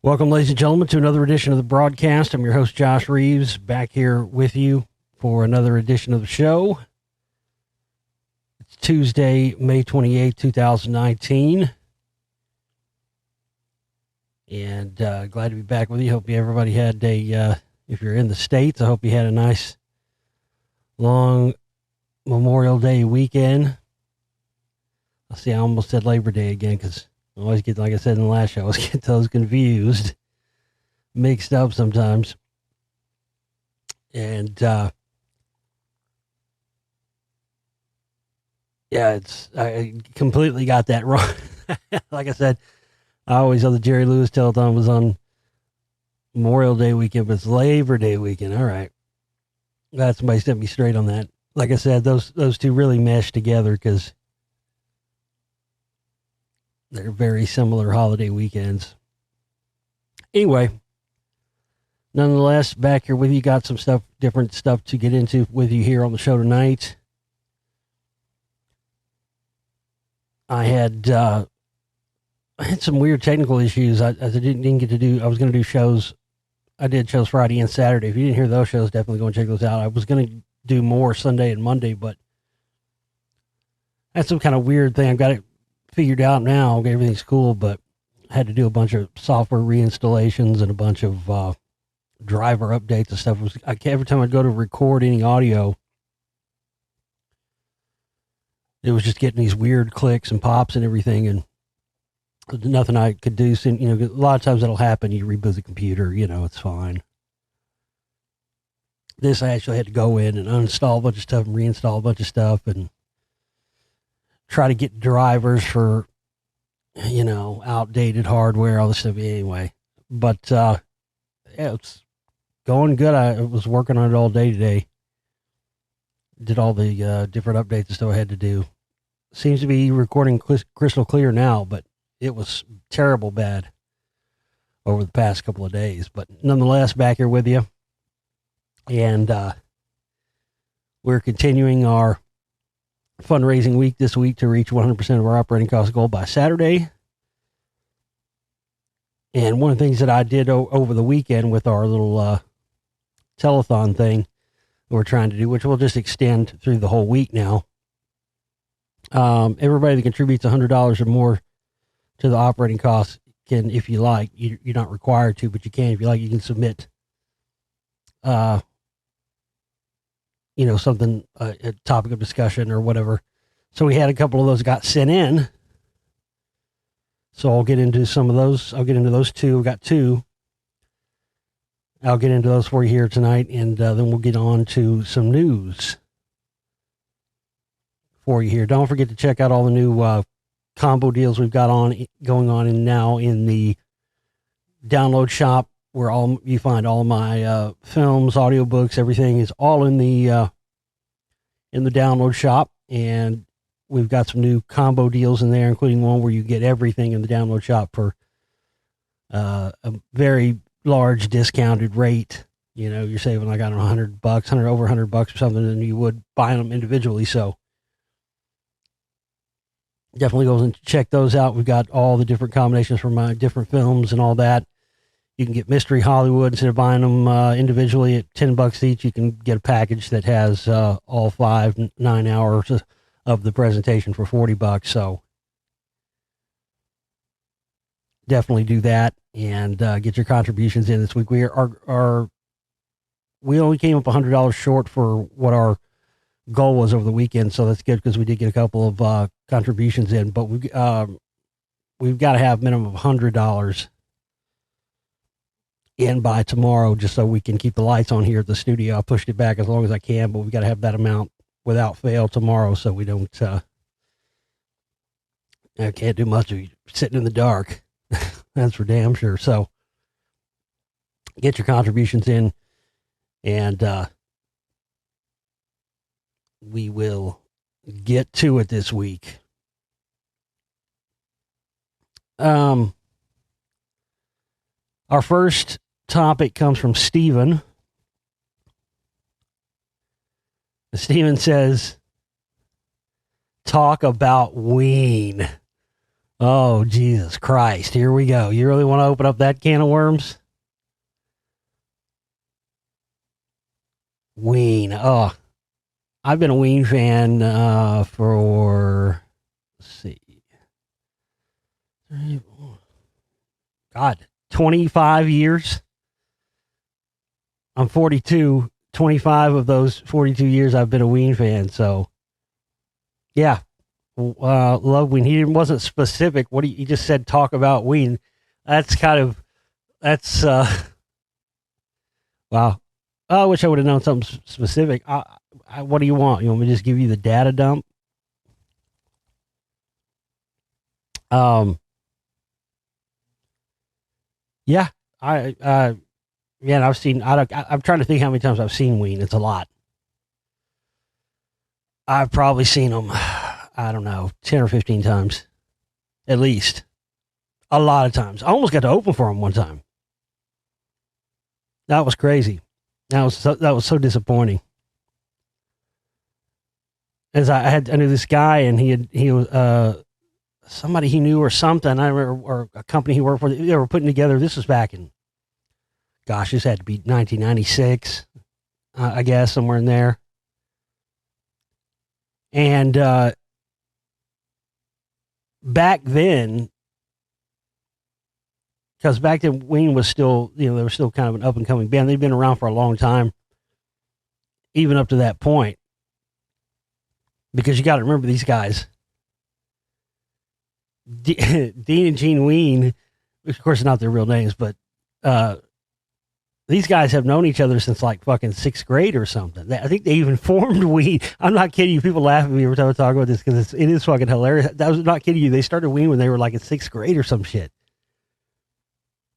Welcome, ladies and gentlemen, to another edition of the broadcast. I'm your host, Josh Reeves, back here with you for another edition of the show. It's Tuesday, May 28, 2019. And glad to be back with you. Hope everybody had if you're in the States, I hope you had a nice, long Memorial Day weekend. I almost said Labor Day again because I always get, like I said in the last show, I always get those confused, mixed up sometimes. And, I completely got that wrong. Like I said, I always thought the Jerry Lewis telethon was on Memorial Day weekend, but it's Labor Day weekend. All right. Glad somebody set me straight on that. Like I said, those two really mesh together because they're very similar holiday weekends. Anyway, nonetheless, back here with you, got some different stuff to get into with you here on the show tonight. I had some weird technical issues. I didn't get to do. I was going to do shows. I did shows Friday and Saturday. If you didn't hear those shows, definitely go and check those out. I was going to do more Sunday and Monday, but that's some kind of weird thing. I've got it figured out now. Everything's cool, but I had to do a bunch of software reinstallations and a bunch of driver updates and stuff. Every time I'd go to record any audio, it was just getting these weird clicks and pops and everything, and nothing I could do. So, a lot of times that'll happen. You reboot the computer, it's fine. This, I actually had to go in and uninstall a bunch of stuff and reinstall a bunch of stuff and try to get drivers for, outdated hardware, all this stuff anyway. But, it's going good. I was working on it all day today. Did all the different updates and stuff I had to do. Seems to be recording crystal clear now, but it was terrible bad over the past couple of days. But nonetheless, back here with you. And we're continuing our fundraising week this week to reach 100% of our operating cost goal by Saturday. And one of the things that I did over the weekend with our little telethon thing we're trying to do, which we'll just extend through the whole week now. Everybody that contributes $100 or more to the operating costs can, if you like, you're not required to, but you can, if you like, you can submit, something, a topic of discussion or whatever. So we had a couple of those got sent in. So I'll get into some of those. I'll get into those two. We've got two. I'll get into those for you here tonight, and then we'll get on to some news for you here. Don't forget to check out all the new combo deals we've got going on now in the download shop, where you find all my films, audiobooks, everything is all in the download shop, and we've got some new combo deals in there, including one where you get everything in the download shop for a very large discounted rate. You're saving like, I don't know, $100, over $100 or something than you would buying them individually. So definitely go and check those out. We've got all the different combinations from my different films and all that. You can get Mystery Hollywood instead of buying them individually at $10 each. You can get a package that has all 9 hours of the presentation for $40. So definitely do that and get your contributions in this week. We only came up $100 short for what our goal was over the weekend, so that's good because we did get a couple of contributions in. But we've got to have minimum of $100 in by tomorrow, just so we can keep the lights on here at the studio. I pushed it back as long as I can, but we've got to have that amount without fail tomorrow, so we don't. I can't do much of sitting in the dark. That's for damn sure. So get your contributions in, and we will get to it this week. Our first topic comes from Steven. Steven says, talk about Ween. Oh, Jesus Christ. Here we go. You really want to open up that can of worms? Ween. Oh, I've been a Ween fan for, let's see, God, 25 years. I'm 42. 25 of those 42 years I've been a Ween fan. So, yeah, love Ween. He wasn't specific. He just said talk about Ween. That's wow. I wish I would have known something specific. What do you want? You want me to just give you the data dump? Yeah, I've seen. I'm trying to think how many times I've seen Ween. It's a lot. I've probably seen them. I don't know, 10 or 15 times, at least. A lot of times. I almost got to open for them one time. That was crazy. That was so disappointing. As I knew this guy, and he was somebody he knew or something. I remember, or a company he worked for. They were putting together. This was back in, gosh, this had to be 1996, I guess, somewhere in there. And back then, because back then Ween was still, they were still kind of an up and coming band. They'd been around for a long time, even up to that point. Because you got to remember these guys, Dean and Gene Ween, which of course are not their real names, but these guys have known each other since like fucking sixth grade or something. I think they even formed Ween. I'm not kidding you. People laugh at me every time I talk about this because it is fucking hilarious. I was not kidding you. They started Ween when they were like in sixth grade or some shit.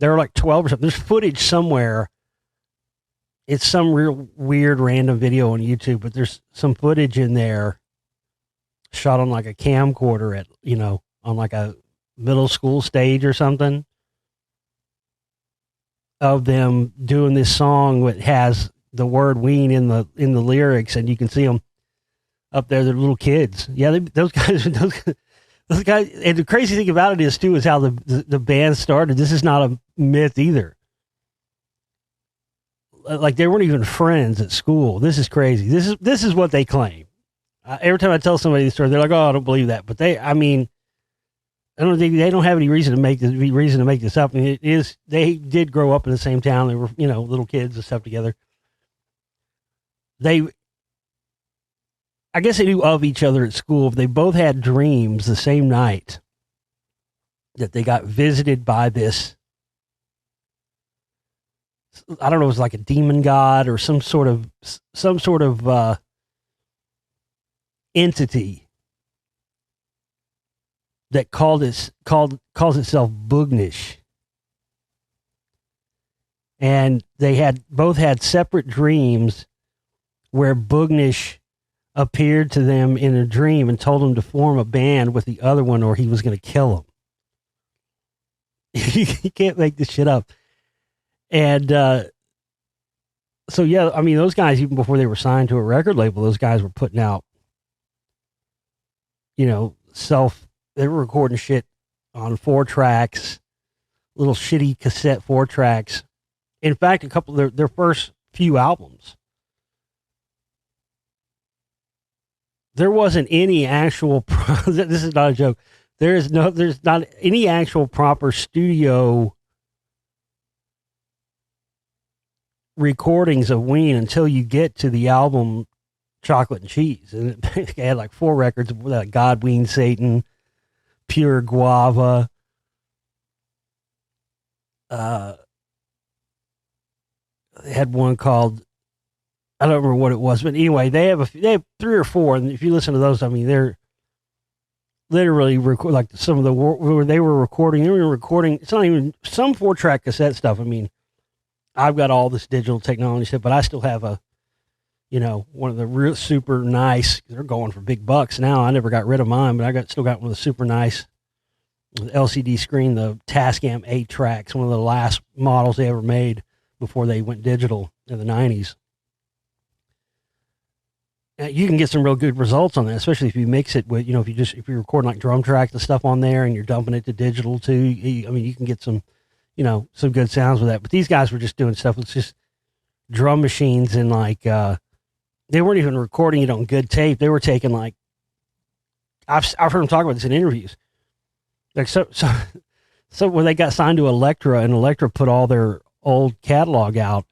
They were like 12 or something. There's footage somewhere. It's some real weird random video on YouTube, but there's some footage in there shot on like a camcorder at, on like a middle school stage or something, of them doing this song that has the word Ween in the lyrics, and you can see them up there. They're little kids. Yeah, those guys. Those guys. And the crazy thing about it is too is how the band started. This is not a myth either. Like they weren't even friends at school. This is crazy. This is what they claim. Every time I tell somebody the story, they're like, "Oh, I don't believe that." But I don't think they don't have any reason to make this up. I mean, they did grow up in the same town. They were, little kids and stuff together. I guess they knew of each other at school. They both had dreams the same night that they got visited by this, I don't know, it was like a demon god or some sort of entity that calls itself Boognish. And they both had separate dreams where Boognish appeared to them in a dream and told them to form a band with the other one or he was going to kill him. You can't make this shit up. And so, yeah, I mean, those guys, even before they were signed to a record label, those guys were putting out, they were recording shit on 4-tracks, little shitty cassette 4-tracks. In fact, a couple of their first few albums, there wasn't any actual, this is not a joke. There's not any actual proper studio recordings of Ween until you get to the album Chocolate and Cheese. And it had like 4 records, God, Ween, Satan, Pure Guava, they had one called, I don't remember what it was, but anyway, they have 3 or 4, and if you listen to those, I mean, they're literally like some of the where they were recording. It's not even some 4-track cassette stuff. I mean, I've got all this digital technology stuff, but I still have one of the real super nice. They're going for big bucks now. I never got rid of mine, but still got one of the super nice LCD screen, the Tascam 8-tracks, one of the last models they ever made before they went digital in the 90s. you can get some real good results on that, especially if you mix it with, if you're recording like drum tracks and stuff on there and you're dumping it to digital too. You can get some, some good sounds with that. But th's guys were just doing stuff with just drum machines and like, they weren't even recording it on good tape. They were taking like, I've heard them talk about this in interviews. Like, so when they got signed to Elektra and Elektra put all their old catalog out,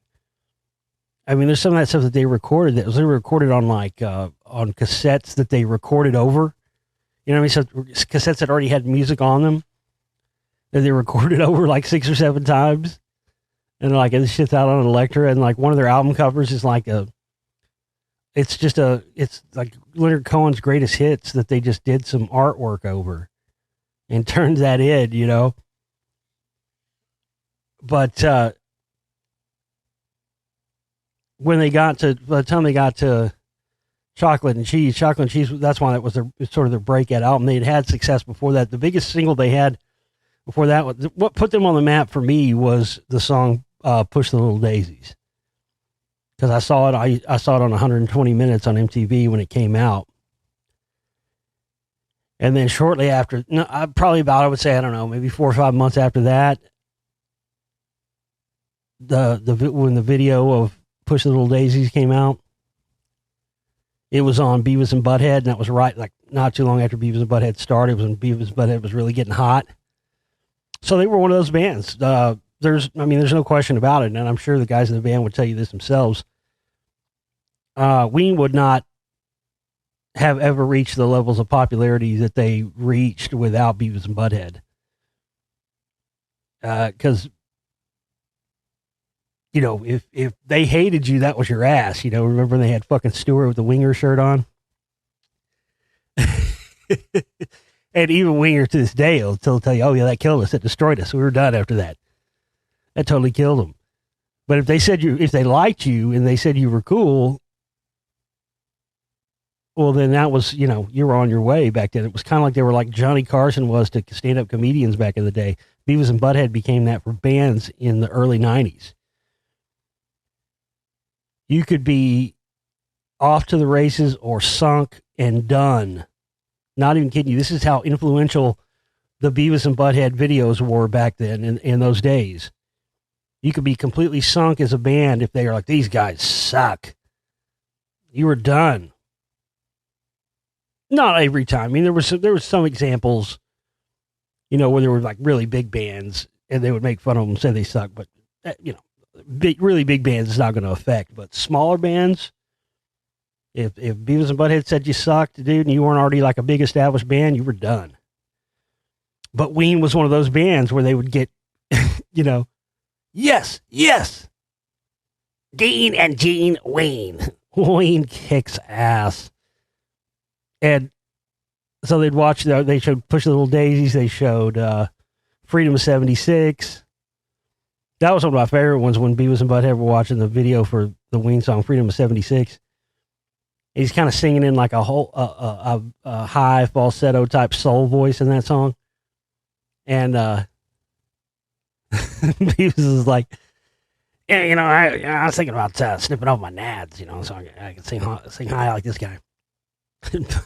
I mean, there's some of that stuff that they recorded that was recorded on like, on cassettes that they recorded over, you know what I mean? So cassettes that already had music on them that they recorded over like 6 or 7 times. And like, this shit's out on Elektra, and like one of their album covers is like it's like Leonard Cohen's greatest hits that they just did some artwork over and turned that in, But, by the time they got to Chocolate and Cheese, that's why that was sort of their breakout album. They'd had success before that. The biggest single they had before that, what put them on the map for me was the song Push the Little Daisies. Because I saw it on 120 Minutes on MTV when it came out. And then shortly after, probably about, I would say, I don't know, maybe 4 or 5 months after that, when the video of Push the Little Daisies came out, it was on Beavis and Butthead, and that was right, like, not too long after Beavis and Butthead started. It was when Beavis and Butthead was really getting hot. So they were one of those bands. There's no question about it, and I'm sure the guys in the band would tell you this themselves. Ween would not have ever reached the levels of popularity that they reached without Beavis and Butthead. Because, if they hated you, that was your ass. Remember when they had fucking Stewart with the Winger shirt on? And even Winger to this day will still tell you, oh yeah, that killed us. It destroyed us. We were done after that. That totally killed them. But if they liked you and they said you were cool, well, then that was, you were on your way back then. It was kind of like they were like Johnny Carson was to stand-up comedians back in the day. Beavis and Butthead became that for bands in the early 90s. You could be off to the races or sunk and done. Not even kidding you. This is how influential the Beavis and Butthead videos were back then in those days. You could be completely sunk as a band if they were like, these guys suck. You were done. Not every time. I mean, there was some examples, where there were like really big bands and they would make fun of them and say they suck. But, really big bands is not going to affect. But smaller bands, if Beavis and Butthead said you sucked, dude, and you weren't already like a big established band, you were done. But Ween was one of those bands where they would get, yes, Dean and Gene Ween. Ween kicks ass. And so they'd watch, they showed Push the Little Daisies, they showed Freedom of 76. That was one of my favorite ones when Beavis and Butthead were watching the video for the Ween song Freedom of 76. He's kind of singing in like a whole a high falsetto type soul voice in that song. And Beavis is like, yeah, I was thinking about snipping off my nads, so I can sing high like this guy.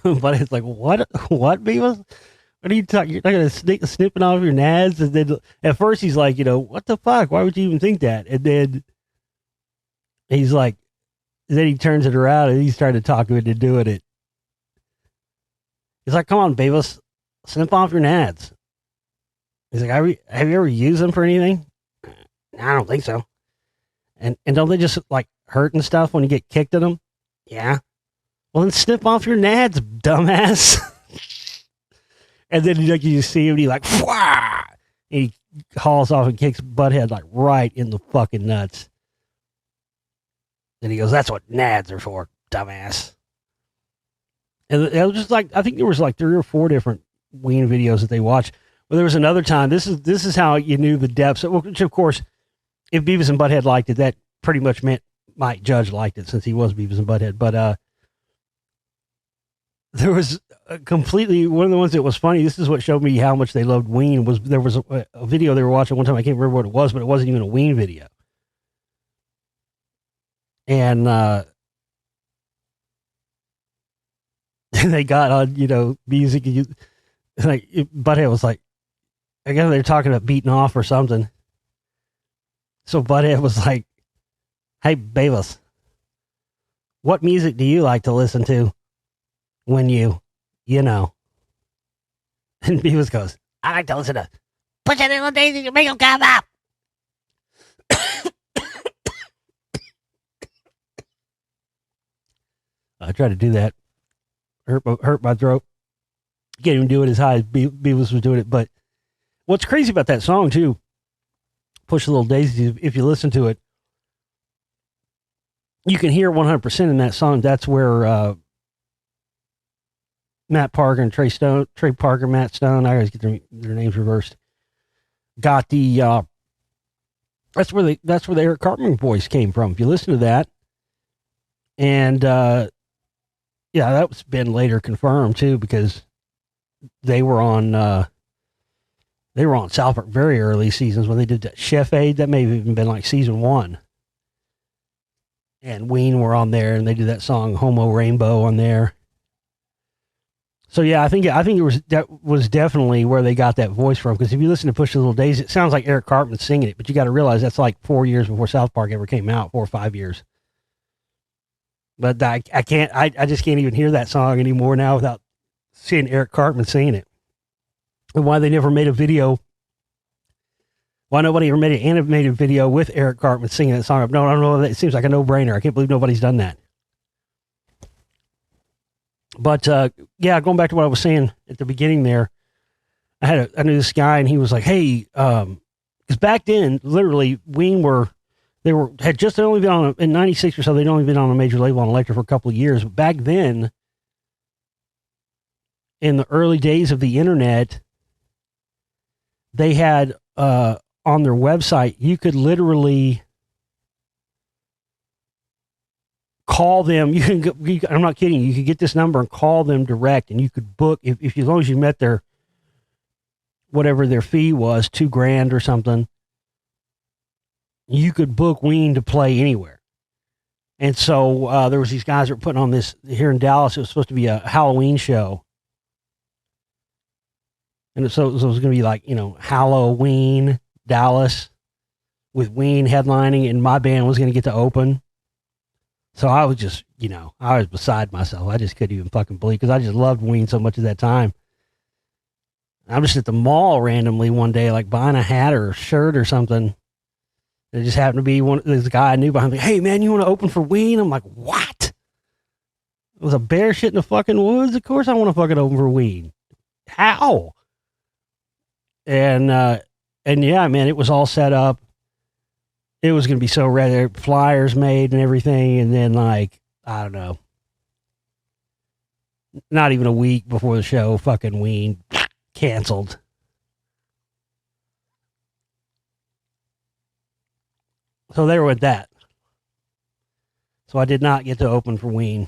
But it's like, what, Beavis? What are you talking? You're not going to snipping off your nads? And then at first he's like, what the fuck? Why would you even think that? And then he's like, then he turns it around and he's trying to talk him into doing it. He's like, come on, Beavis, snip off your nads. He's like, have you ever used them for anything? I don't think so. And don't they just like hurt and stuff when you get kicked at them? Yeah. Well, then snip off your nads, dumbass. And then you see him and he's like, wah! And he hauls off and kicks Butthead like right in the fucking nuts. And he goes, that's what nads are for, dumbass. And it was just like, I think there was like 3 or 4 different Ween videos that they watched. Well, there was another time, this is how you knew the depths, which of course, if Beavis and Butthead liked it, that pretty much meant Mike Judge liked it since he was Beavis and Butthead. But there was one of the ones that was funny. This is what showed me how much they loved Ween. There was a video they were watching one time. I can't remember what it was, but it wasn't even a Ween video. And and they got on, music. Like Butthead was like, I guess they were talking about beating off or something. So Butthead was like, "Hey, Bayless, what music do you like to listen to when you know?" And Beavis goes, "I like to listen to Push It Little Daisy to Make 'Em Come Up." I tried to do that. Hurt my throat. Can't even do it as high as Beavis was doing it. But what's crazy about that song, too, Push a Little Daisy, if you listen to it, you can hear 100% in that song. That's where Matt Parker and Trey Parker, Matt Stone, I always get their names reversed, got the, that's where the Eric Cartman voice came from. If you listen to that, and yeah, that's been later confirmed too, because they were on South Park very early seasons when they did that Chef Aid. That may have even been like season 1. And Ween were on there, and they did that song Homo Rainbow on there. So yeah, I think that was definitely where they got that voice from. Because if you listen to Push a Little Daisy, it sounds like Eric Cartman singing it, but you got to realize that's like 4 years before South Park ever came out, 4 or 5 years. But I just can't even hear that song anymore now without seeing Eric Cartman singing it. And why they never made a video, why nobody ever made an animated video with Eric Cartman singing that song. No, I don't know. It seems like a no-brainer. I can't believe nobody's done that. But yeah, going back to what I was saying at the beginning there, I knew this guy, and he was like, "Hey," because back then, literally, Ween had just only been on in '96 or so. They'd only been on a major label on Elektra for a couple of years. But back then, in the early days of the internet, they had on their website, you could literally call them. I'm not kidding. You could get this number and call them direct, and you could book if as long as you met their whatever their fee was, $2,000 or something. You could book Ween to play anywhere. And so there was these guys that were putting on this here in Dallas. It was supposed to be a Halloween show. And so it was going to be like, Halloween, Dallas, with Ween headlining, and my band was going to get to open. So I was just, I was beside myself. I just couldn't even fucking believe, because I just loved Ween so much at that time. I'm just at the mall randomly one day, like buying a hat or a shirt or something. It just happened to be this guy I knew behind me. "Hey, man, you want to open for Ween?" I'm like, "What? It was a bear shit in the fucking woods? Of course I want to fucking open for Ween. How?" And yeah, man, it was all set up. It was going to be so ready. Flyers made and everything. And then, like, I don't know, not even a week before the show, fucking Ween canceled. So there went that. So I did not get to open for Ween.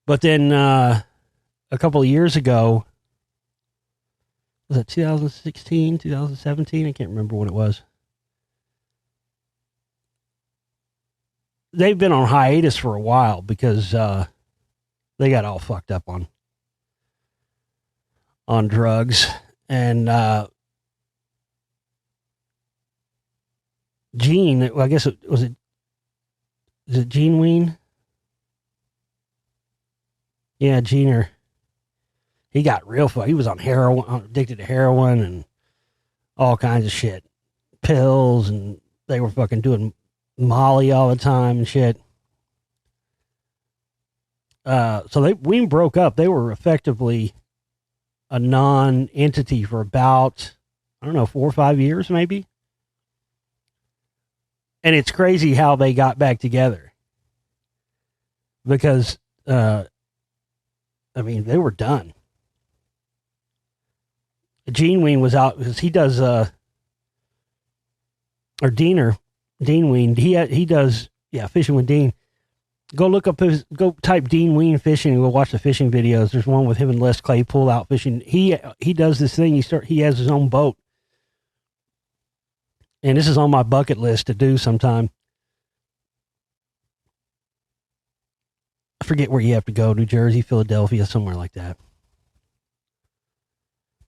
But then a couple of years ago, was it 2016, 2017? I can't remember what it was. They've been on hiatus for a while because they got all fucked up on drugs. And Gene, I guess is it Gene Ween? Yeah, Gene, he got real fucked. He was on heroin, addicted to heroin and all kinds of shit. Pills, and they were fucking doing Molly all the time and shit. So Ween broke up. They were effectively a non-entity for about, 4 or 5 years maybe. And it's crazy how they got back together. Because, they were done. Gene Ween was out because he does, Dean Ween, he does, Fishing with Dean. Go type Dean Ween fishing and go watch the fishing videos. There's one with him and Les Claypool out fishing. He does this thing. He has his own boat. And this is on my bucket list to do sometime. I forget where you have to go, New Jersey, Philadelphia, somewhere like that.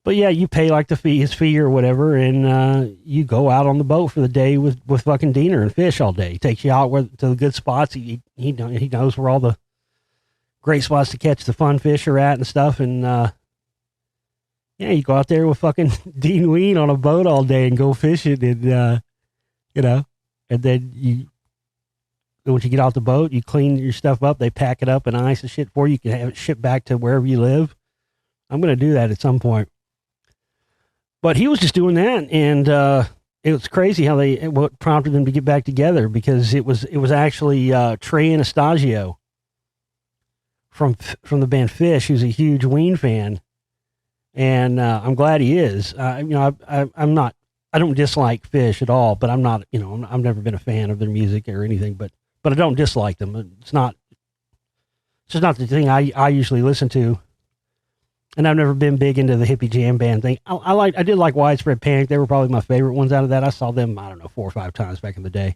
But yeah, you pay like his fee or whatever, and you go out on the boat for the day with fucking Diener and fish all day. He takes you out to the good spots. He knows where all the great spots to catch the fun fish are at and stuff. And yeah, you go out there with fucking Dean Ween on a boat all day and go fishing, and and then once you get off the boat, you clean your stuff up. They pack it up and ice and shit for you. You can have it shipped back to wherever you live. I'm gonna do that at some point. But he was just doing that, and it was crazy what prompted them to get back together, because it was actually Trey Anastasio from the band Fish, who's a huge Ween fan, and I'm glad he is. I'm not. I don't dislike Fish at all, but I'm not. I've never been a fan of their music or anything, but I don't dislike them. It's just not the thing I usually listen to. And I've never been big into the hippie jam band thing. I did like Widespread Panic. They were probably my favorite ones out of that. I saw them, 4 or 5 times back in the day.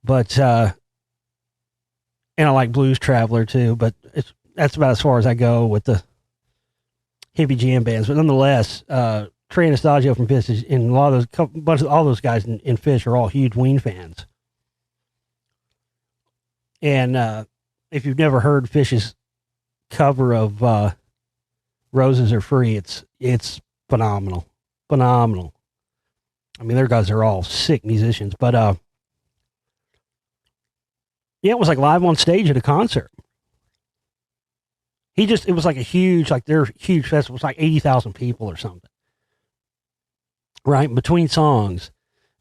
But, and I like Blues Traveler too, but that's about as far as I go with the hippie jam bands. But nonetheless, Trey Anastasio from Fish and all those guys in Fish are all huge Ween fans. And, if you've never heard Fish's cover of, Roses Are Free, it's phenomenal. Phenomenal. I mean, their guys are all sick musicians, but yeah, it was like live on stage at a concert. It was like their huge festival. It was like 80,000 people or something. Right? Between songs,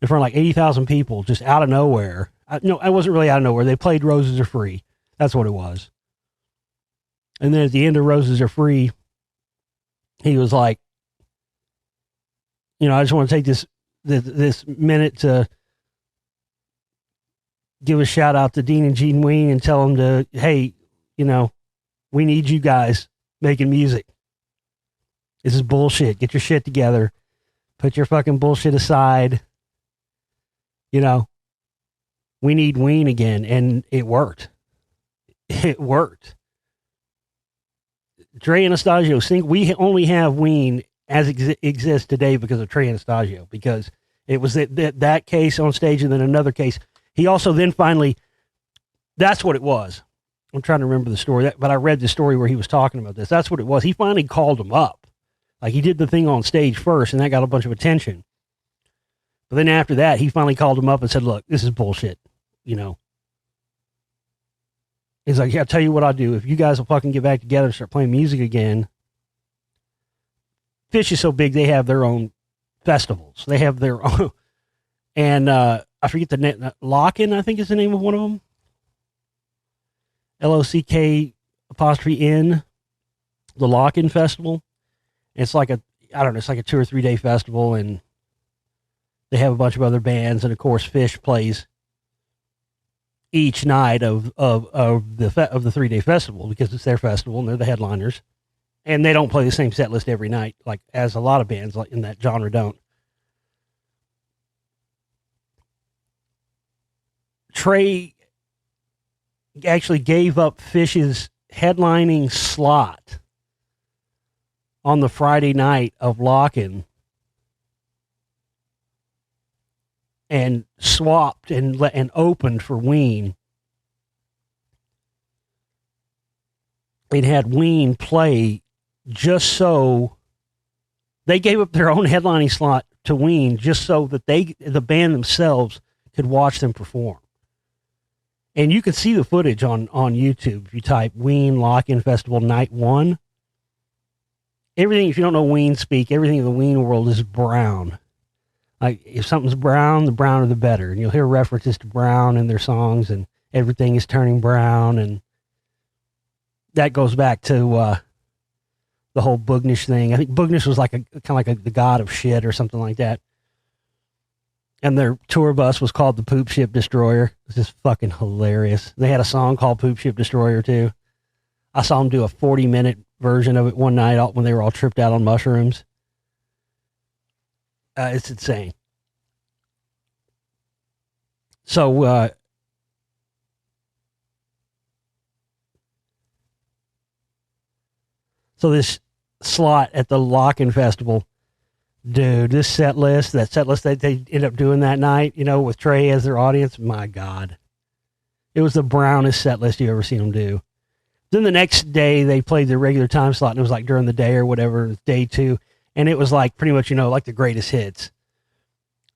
in front of like 80,000 people, just out of nowhere. No, it wasn't really out of nowhere. They played Roses Are Free. That's what it was. And then at the end of Roses Are Free, he was like, I just want to take this minute to give a shout out to Dean and Gene Ween and tell them hey, we need you guys making music. This is bullshit. Get your shit together. Put your fucking bullshit aside. We need Ween again. And it worked. It worked. Trey Anastasio, we only have Ween as exists today because of Trey Anastasio, because it was that case on stage, and then another case. He also then finally, that's what it was. I'm trying to remember the story, but I read the story where he was talking about this. That's what it was. He finally called him up. Like, he did the thing on stage first, and that got a bunch of attention. But then after that, he finally called him up and said, look, this is bullshit, He's like, yeah, I'll tell you what I'll do. If you guys will fucking get back together and start playing music again. Fish is so big, they have their own festivals. They have their own. And I forget the name. Lock-In, I think is the name of one of them. LOCK''N, the Lock-In Festival. It's like it's like a 2 or 3 day festival, and they have a bunch of other bands. And of course, Fish plays each night of the 3 day festival, because it's their festival and they're the headliners, and they don't play the same set list every night, like as a lot of bands like in that genre don't. Trey actually gave up Fish's headlining slot on the Friday night of Lock-In and swapped and opened for Ween. It had Ween play just so they gave up their own headlining slot to Ween just so that the band themselves could watch them perform. And you can see the footage on YouTube if you type Ween Lock-In Festival Night 1. Everything, if you don't know Ween speak, everything in the Ween world is brown. Like, if something's brown, the browner the better. And you'll hear references to brown in their songs, and everything is turning brown. And that goes back to the whole Boognish thing. I think Boognish was like the god of shit or something like that. And their tour bus was called the Poop Ship Destroyer. It's just fucking hilarious. They had a song called Poop Ship Destroyer too. I saw them do a 40-minute version of it one night when they were all tripped out on mushrooms. It's insane. So So this slot at the Lock-In Festival, dude, that set list that they ended up doing that night, you know, with Trey as their audience, my God. It was the brownest set list you ever seen them do. Then the next day, they played the regular time slot, and it was like during the day or whatever, day 2, and it was like pretty much, you know, like the greatest hits.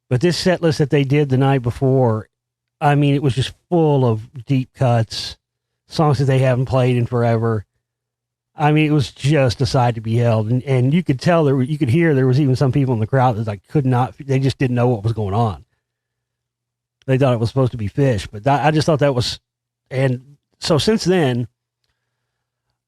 But this set list that they did the night before, I mean, it was just full of deep cuts, songs that they haven't played in forever. I mean, it was just a sight to be held, and you could tell you could hear there was even some people in the crowd that like they just didn't know what was going on. They thought it was supposed to be Fish, but I just thought that was, and so since then,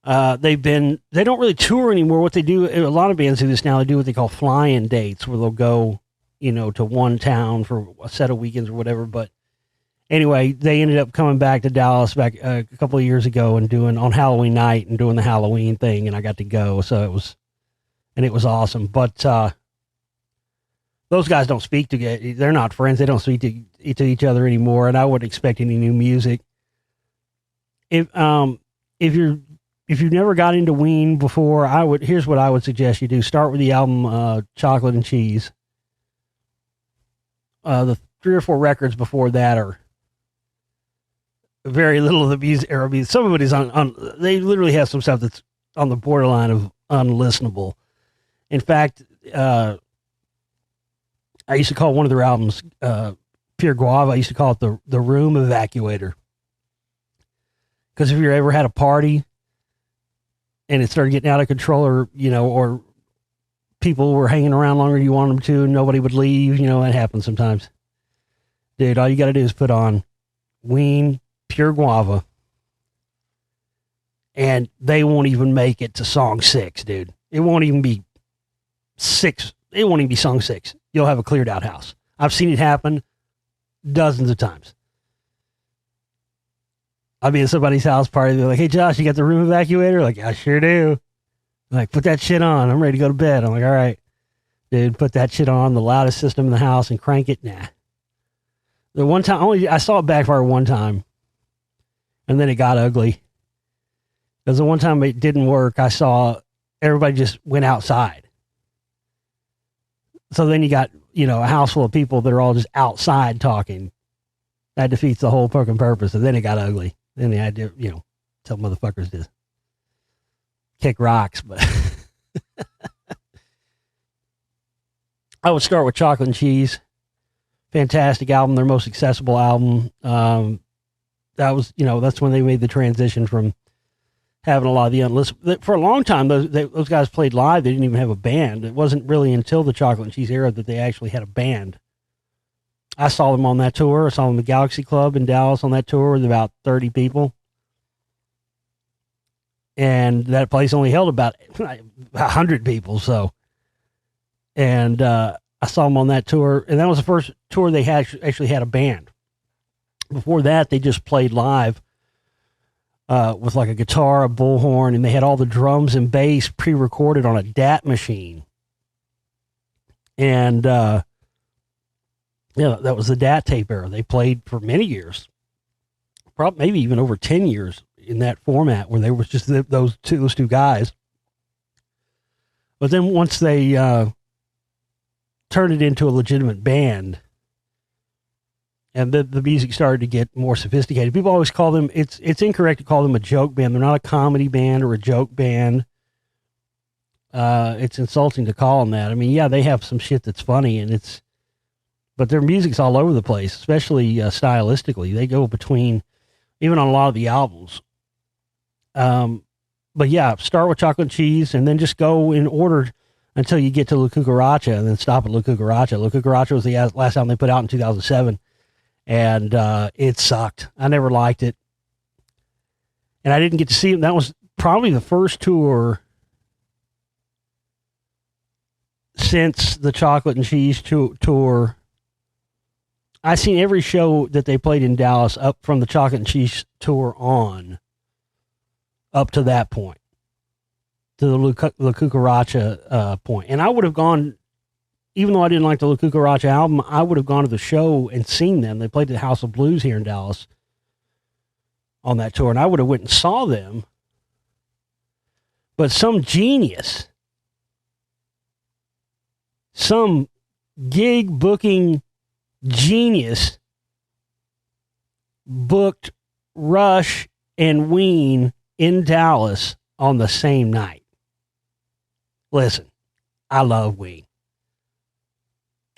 they don't really tour anymore. What they do, a lot of bands do this now. They do what they call fly-in dates, where they'll go, you know, to one town for a set of weekends or whatever. But anyway, they ended up coming back to Dallas back a couple of years ago and doing on Halloween night and doing the Halloween thing, and I got to go. So it was awesome. But those guys don't speak together. They're not friends. They don't speak to each other anymore. And I wouldn't expect any new music. If you've never got into Ween before, here's what I would suggest you do. Start with the album Chocolate and Cheese. The 3 or 4 records before that are very little of the music. Or, I mean, some of it is they literally have some stuff that's on the borderline of unlistenable. In fact, I used to call one of their albums Pure Guava. I used to call it the Room Evacuator. Because if you ever had a party and it started getting out of control, or, you know, or people were hanging around longer than you wanted them to and nobody would leave, you know, that happens sometimes. Dude, all you got to do is put on Ween, Pure Guava, and they won't even make it to song 6, dude. It won't even be 6. It won't even be song 6. You'll have a cleared out house. I've seen it happen dozens of times. I'll be at somebody's house party. They're like, "Hey, Josh, you got the Room Evacuator?" Like, "I sure do." I'm like, "Put that shit on. I'm ready to go to bed." I'm like, "All right, dude, put that shit on, the loudest system in the house, and crank it." Nah. The one time, I saw it backfire one time, and then it got ugly. Because the one time it didn't work, I saw everybody just went outside. So then you got, you know, a house full of people that are all just outside talking. That defeats the whole fucking purpose. And then it got ugly. Then they had to, you know, tell motherfuckers to kick rocks. But I would start with Chocolate and Cheese. Fantastic album. Their most accessible album. That was, you know, that's when they made the transition from having a lot of the unlistenable. For a long time, those guys played live. They didn't even have a band. It wasn't really until the Chocolate and Cheese era that they actually had a band. I saw them on that tour. I saw them at the Galaxy Club in Dallas on that tour with about 30 people. And that place only held about 100 people. So, and I saw them on that tour. And that was the first tour they actually had a band. Before that, they just played live with like a guitar, a bullhorn, and they had all the drums and bass pre-recorded on a DAT machine. And, yeah, that was the DAT tape era. They played for many years, probably maybe even over 10 years in that format where they were just those two guys. But then once they turned it into a legitimate band, and the music started to get more sophisticated. People always call them, it's incorrect to call them a joke band. They're not a comedy band or a joke band. It's insulting to call them that. I mean, yeah, they have some shit that's funny, but their music's all over the place, especially stylistically. They go between, even on a lot of the albums. But yeah, start with Chocolate and Cheese, and then just go in order until you get to La Cucaracha, and then stop at La Cucaracha. La Cucaracha was the last album they put out in 2007. And it sucked. I never liked it. And I didn't get to see them. That was probably the first tour since the Chocolate and Cheese tour. I seen every show that they played in Dallas up from the Chocolate and Cheese tour on, up to that point, to the La Cucaracha point. And I would have gone, even though I didn't like the La Cucaracha album, I would have gone to the show and seen them. They played at the House of Blues here in Dallas on that tour, and I would have went and saw them. But some genius, some gig booking genius booked Rush and Ween in Dallas on the same night. Listen, I love Ween.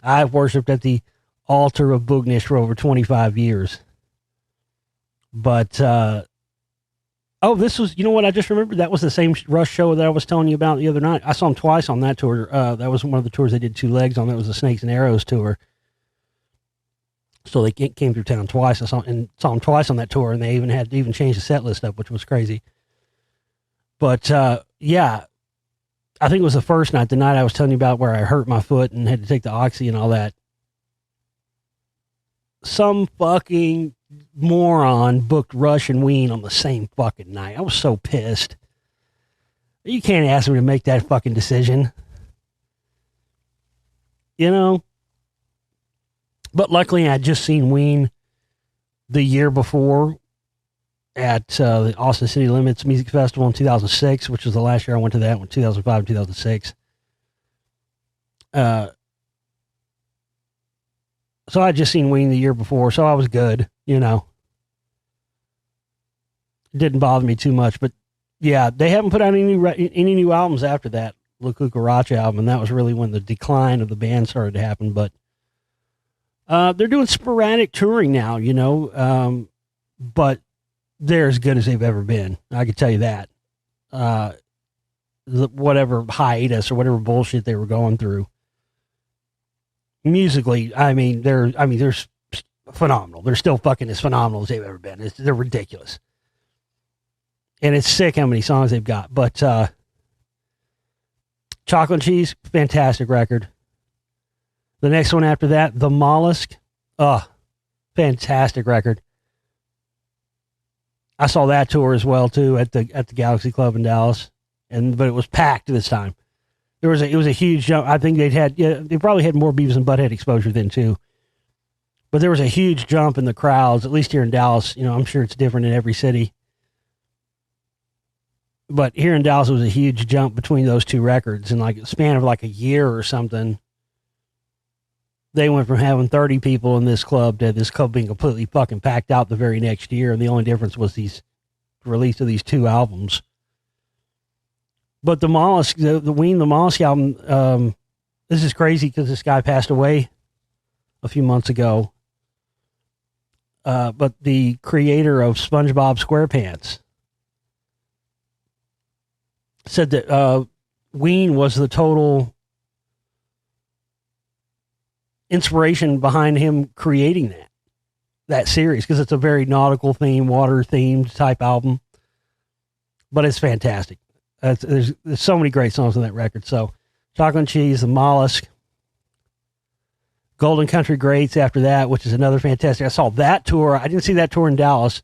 I've worshipped at the altar of Boognish for over 25 years. But, this was, you know what, I just remembered that was the same Rush show that I was telling you about the other night. I saw him twice on that tour. That was one of the tours they did 2 legs on. That was the Snakes and Arrows tour. So they came through town twice. I saw them twice on that tour, and they even changed the set list up, which was crazy. But, yeah, I think it was the first night, the night I was telling you about where I hurt my foot and had to take the oxy and all that. Some fucking moron booked Rush and Ween on the same fucking night. I was so pissed. You can't ask me to make that fucking decision. You know? But luckily, I had just seen Ween the year before at the Austin City Limits Music Festival in 2006, which was the last year I went to that one, 2005 and 2006. So I had just seen Ween the year before, so I was good, you know. It didn't bother me too much, but yeah, they haven't put out any new albums after that La Cucaracha album, and that was really when the decline of the band started to happen, but they're doing sporadic touring now, you know, but they're as good as they've ever been. I can tell you that. Whatever hiatus or whatever bullshit they were going through. Musically, they're phenomenal. They're still fucking as phenomenal as they've ever been. They're ridiculous. And it's sick how many songs they've got. But Chocolate and Cheese, fantastic record. The next one after that, The Mollusk, fantastic record. I saw that tour as well too at the Galaxy Club in Dallas, but it was packed this time. It was a huge jump. I think they probably had more Beavis and Butthead exposure then too. But there was a huge jump in the crowds, at least here in Dallas. You know, I'm sure it's different in every city. But here in Dallas, it was a huge jump between those two records. In like a span of like a year or something, they went from having 30 people in this club to this club being completely fucking packed out the very next year. And the only difference was the release of these 2 albums. But the Mollusk, the Ween, the Mollusk album, this is crazy because this guy passed away a few months ago. But the creator of SpongeBob SquarePants said that Ween was the total inspiration behind him creating that series, because it's a very nautical themed, water themed type album, but it's fantastic. There's so many great songs on that record. So Chocolate and Cheese, The Mollusk, Golden Country Greats after that, which is another fantastic. I saw that tour. I didn't see that tour in Dallas.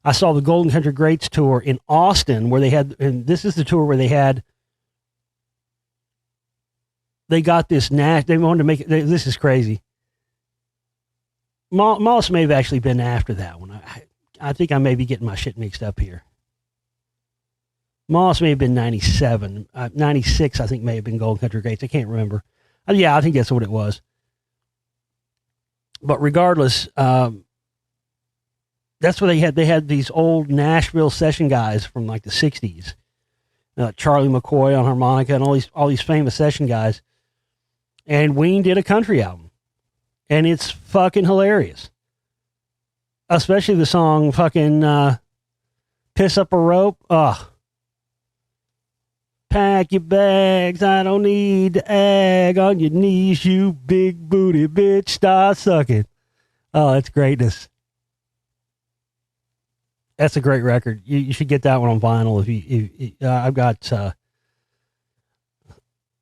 I saw the Golden Country Greats tour in Austin, where they had, and this is the tour where they got this they wanted to make it, this is crazy. Mollusk may have actually been after that one. I think I may be getting my shit mixed up here. Mollusk may have been 97. 96, I think, may have been Golden Country Greats. I can't remember. Yeah, I think that's what it was. But regardless, that's what they had these old Nashville session guys from like the 60s. Charlie McCoy on harmonica and all these famous session guys. And Ween did a country album. And it's fucking hilarious. Especially the song fucking Piss Up a Rope. Ugh. Pack your bags, I don't need to egg on your knees, you big booty bitch, start sucking. Oh, that's greatness. That's a great record. You should get that one on vinyl. I've got,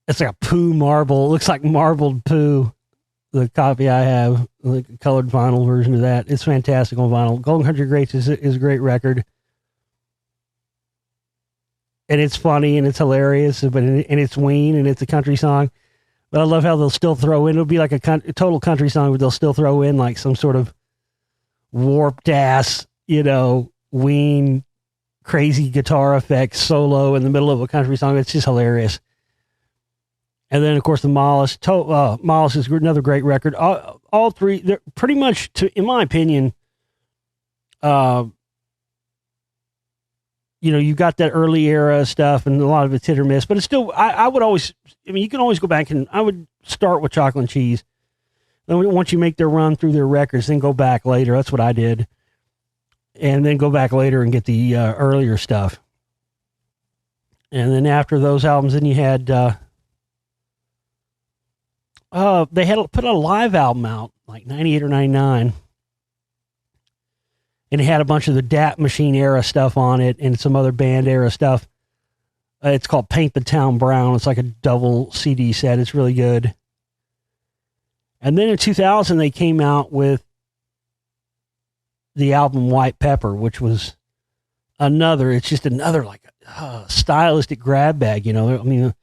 it's like a poo marble. It looks like marbled poo. The copy I have, the colored vinyl version of that. It's fantastic on vinyl. Golden Country Greats is a great record. And it's funny and it's hilarious, and it's Ween and it's a country song. But I love how they'll still throw in, it'll be like a total country song, but they'll still throw in like some sort of warped ass, Ween crazy guitar effects solo in the middle of a country song. It's just hilarious. And then, of course, the Mollusk. Mollusk is another great record. All three, they're pretty much, in my opinion, you got that early era stuff, and a lot of it's hit or miss. But it's still, I would always, you can always go back, and I would start with Chocolate and Cheese. Then once you make their run through their records, then go back later. That's what I did. And then go back later and get the earlier stuff. And then after those albums, then you had... they had put a live album out, like 98 or 99. And it had a bunch of the DAT Machine era stuff on it and some other band era stuff. It's called Paint the Town Brown. It's like a double CD set. It's really good. And then in 2000, they came out with the album White Pepper, which was it's just another like stylistic grab bag, I mean,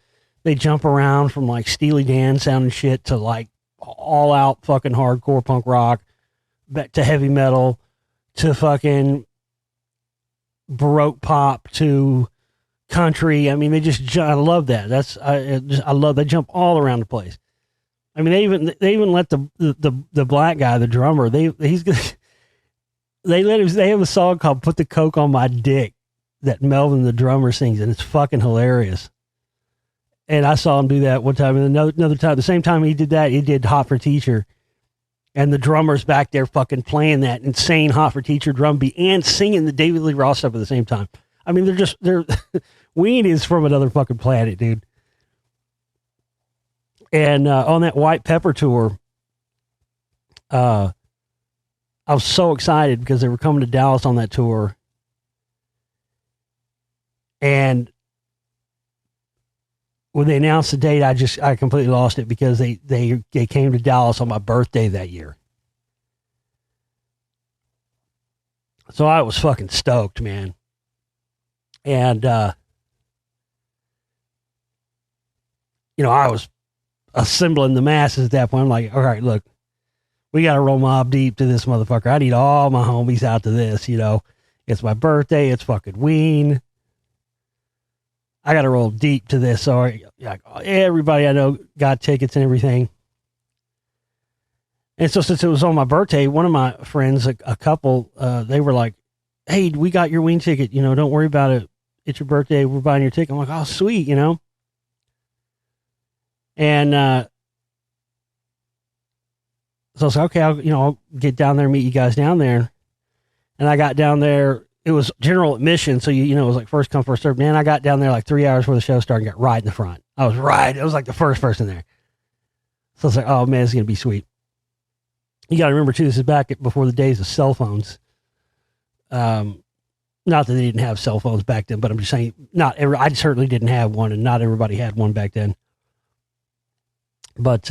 they jump around from like Steely Dan sounding shit to like all out fucking hardcore punk rock, back to heavy metal, to fucking Baroque pop, to country. I mean, I love that. I love, they jump all around the place. I mean, they even let the black guy, the drummer, they have a song called Put the Coke on My Dick that Melvin, the drummer, sings, and it's fucking hilarious. And I saw him do that one time, and another time, the same time he did that, he did Hot for Teacher. And the drummer's back there fucking playing that insane Hot for Teacher drum beat and singing the David Lee Roth stuff at the same time. I mean, they're Ween is from another fucking planet, dude. And on that White Pepper tour, I was so excited because they were coming to Dallas on that tour. And when they announced the date, I completely lost it because they came to Dallas on my birthday that year. So I was fucking stoked, man. And, I was assembling the masses at that point. I'm like, all right, look, we got to roll Mobb Deep to this motherfucker. I need all my homies out to this, It's my birthday. It's fucking Ween. I got to roll deep to this. So everybody I know got tickets and everything. And so since it was on my birthday, one of my friends, a couple, they were like, hey, we got your Ween ticket. Don't worry about it. It's your birthday. We're buying your ticket. I'm like, oh, sweet, And so I was like, okay, I'll get down there, meet you guys down there. And I got down there. It was general admission, so it was like first come, first served. Man, I got down there like 3 hours before the show started and got right in the front. I was like the first person there. So I was like, oh man, it's going to be sweet. You got to remember too, this is back before the days of cell phones. Not that they didn't have cell phones back then, but I'm just saying, I certainly didn't have one, and not everybody had one back then. But,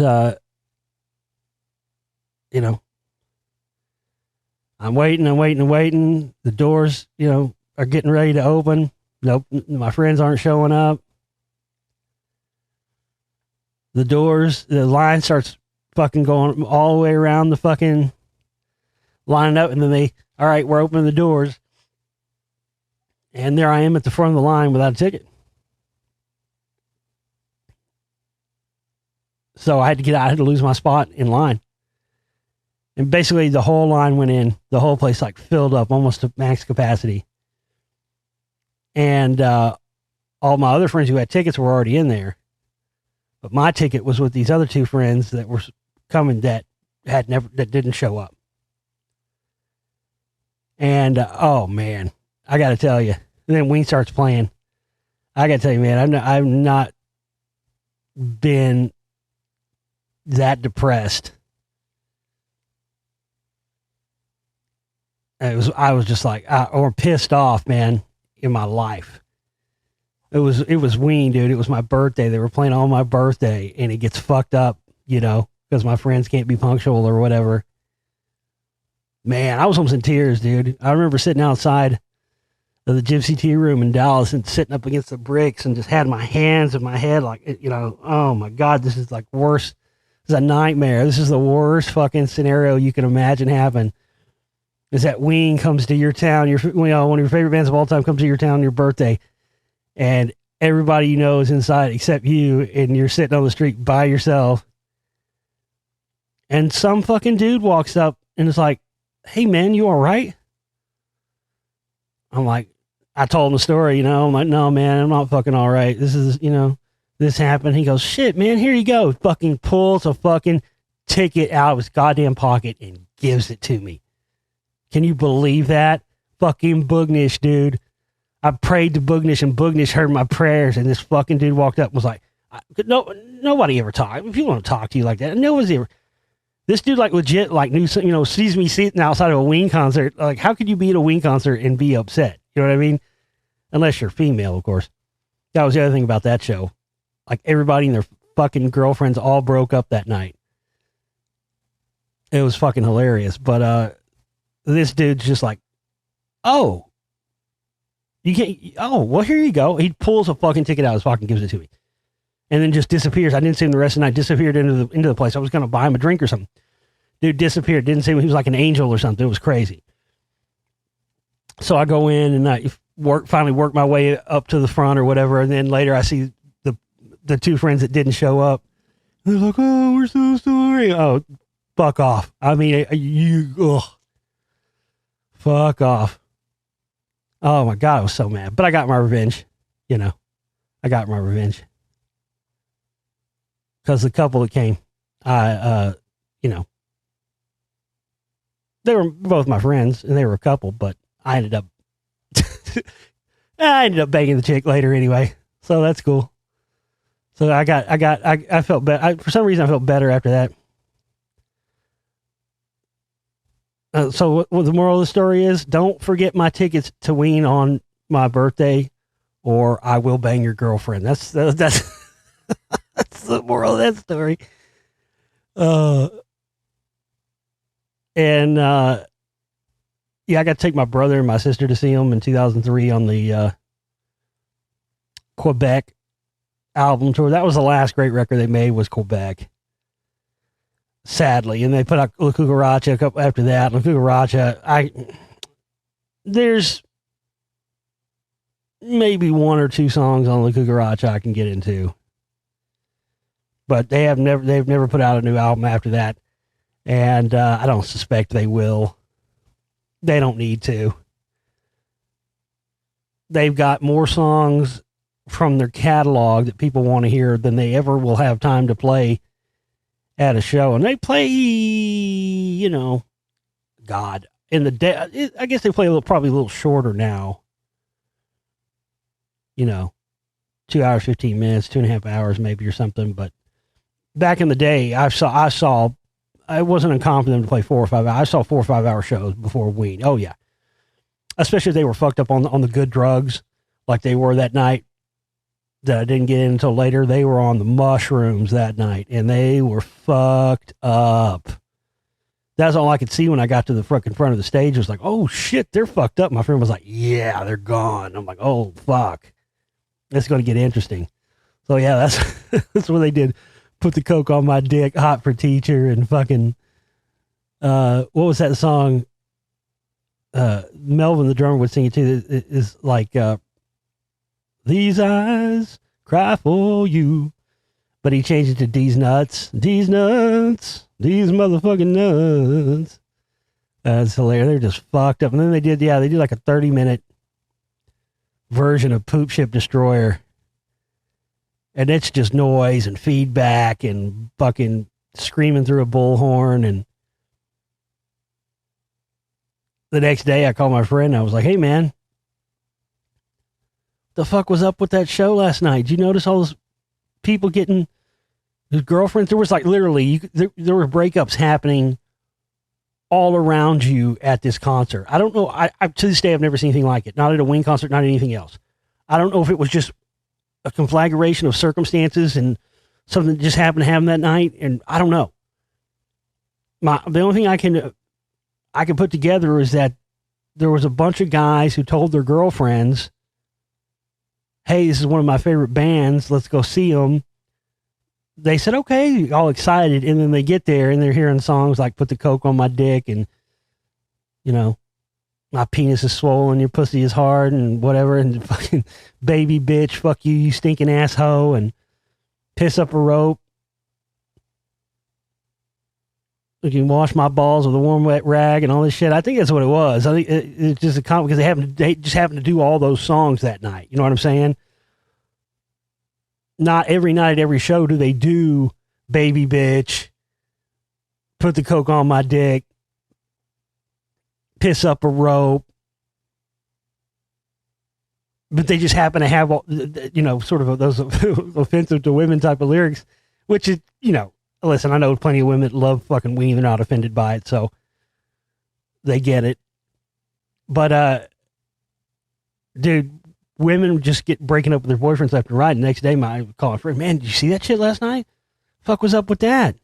I'm waiting. The doors, are getting ready to open. Nope, my friends aren't showing up. The line starts fucking going all the way around the fucking line up, and then all right, we're opening the doors. And there I am at the front of the line without a ticket. So I had to lose my spot in line. And basically the whole line went in, the whole place like filled up almost to max capacity. And all my other friends who had tickets were already in there. But my ticket was with these other two friends that were coming that didn't show up. And oh man, I got to tell you, and then Ween starts playing. I got to tell you, man, I've not been that depressed. I was just like, or pissed off, man, in my life. It was Ween, dude. It was my birthday. They were playing on my birthday, and it gets fucked up, because my friends can't be punctual or whatever. Man, I was almost in tears, dude. I remember sitting outside of the Gypsy Tea Room in Dallas and sitting up against the bricks and just had my hands in my head like, oh my God, this is like worse. This is a nightmare. This is the worst fucking scenario you can imagine happen. is that Ween comes to your town, one of your favorite bands of all time comes to your town on your birthday, and everybody you know is inside except you, and you're sitting on the street by yourself, and some fucking dude walks up and is like, hey man, you all right? I'm like, I told him the story, I'm like, no man, I'm not fucking all right. This is, this happened. He goes, shit man, here you go. Fucking pulls a fucking ticket out of his goddamn pocket and gives it to me. Can you believe that? Fucking Boognish, dude. I prayed to Boognish, and Boognish heard my prayers, and this fucking dude walked up and was like, nobody ever talked. If people don't talk to you like that, nobody's ever. This dude, like, legit, like, sees me sitting outside of a Ween concert. Like, how could you be at a Ween concert and be upset? You know what I mean? Unless you're female, of course. That was the other thing about that show. Like, everybody and their fucking girlfriends all broke up that night. It was fucking hilarious. But this dude's just like, oh, you can't. Oh, well, here you go. He pulls a fucking ticket out of his pocket and gives it to me, and then just disappears. I didn't see him the rest of the night. Disappeared into the place. I was gonna buy him a drink or something. Dude disappeared. Didn't see him. He was like an angel or something. It was crazy. So I go in and I finally work my way up to the front or whatever, and then later I see the two friends that didn't show up. They're like, oh, we're so sorry. Oh, fuck off. I mean, fuck off. Oh my God, I was so mad. But I got my revenge. I got my revenge. Because the couple that came, they were both my friends and they were a couple, but I ended up banging the chick later anyway. So that's cool. So I felt better. For some reason I felt better after that. So what the moral of the story is, don't forget my tickets to Ween on my birthday, or I will bang your girlfriend. That's that's the moral of that story. I got to take my brother and my sister to see him in 2003 on the Quebec album tour. That was the last great record they made, was Quebec. Sadly, and they put out La Cucaracha a couple after that. La Cucaracha, there's maybe one or two songs on La Cucaracha I can get into, but they've never put out a new album after that, and I don't suspect they will. They don't need to. They've got more songs from their catalog that people want to hear than they ever will have time to play at a show, and they play, God, in the day. I guess they play probably a little shorter now. 2 hours, 15 minutes, 2.5 hours maybe or something. But back in the day, I saw. I wasn't uncommon for them to play 4 or 5 hours. I saw 4 or 5 hour shows before Ween. Oh yeah, especially if they were fucked up on the good drugs, like they were that night. That I didn't get in until later. They were on the mushrooms that night, and they were fucked up. That's all I could see when I got to the fucking front of the stage. It was like, oh shit, they're fucked up. My friend was like, yeah, they're gone. I'm like, oh fuck, it's going to get interesting. So yeah, that's what they did. Put the coke on my dick, hot for teacher, and fucking what was that song? Melvin the drummer would sing it too. It is like these eyes cry for you, but he changed it to these nuts, these motherfucking nuts. That's hilarious. They're just fucked up. And then they did like a 30-minute version of Poop Ship Destroyer, and it's just noise and feedback and fucking screaming through a bullhorn. And the next day I called my friend and I was like, hey man, the fuck was up with that show last night? Did you notice all those people getting his girlfriends? There was like literally, there were breakups happening all around you at this concert. I don't know. I to this day, I've never seen anything like it. Not at a Ween concert, not anything else. I don't know if it was just a conflagration of circumstances and something that just happened to happen that night. And I don't know. The only thing I can put together is that there was a bunch of guys who told their girlfriends, hey, this is one of my favorite bands. Let's go see them. They said, okay, all excited. And then they get there and they're hearing songs like Put the Coke on My Dick and, you know, my penis is swollen, your pussy is hard, and whatever, and fucking baby bitch, fuck you, you stinking asshole, and piss up a rope. You can wash my balls with a warm, wet rag and all this shit. I think that's what it was. I think it's just a comment because they just happened to do all those songs that night. You know what I'm saying? Not every night at every show do they do baby bitch, put the coke on my dick, piss up a rope. But they just happen to have, you know, sort of those offensive to women type of lyrics, which is, you know, listen, I know plenty of women that love fucking Ween. They're not offended by it, so they get it. But, dude, women just get breaking up with their boyfriends left and right. The next day, I call a friend, man, did you see that shit last night? Fuck was up with that?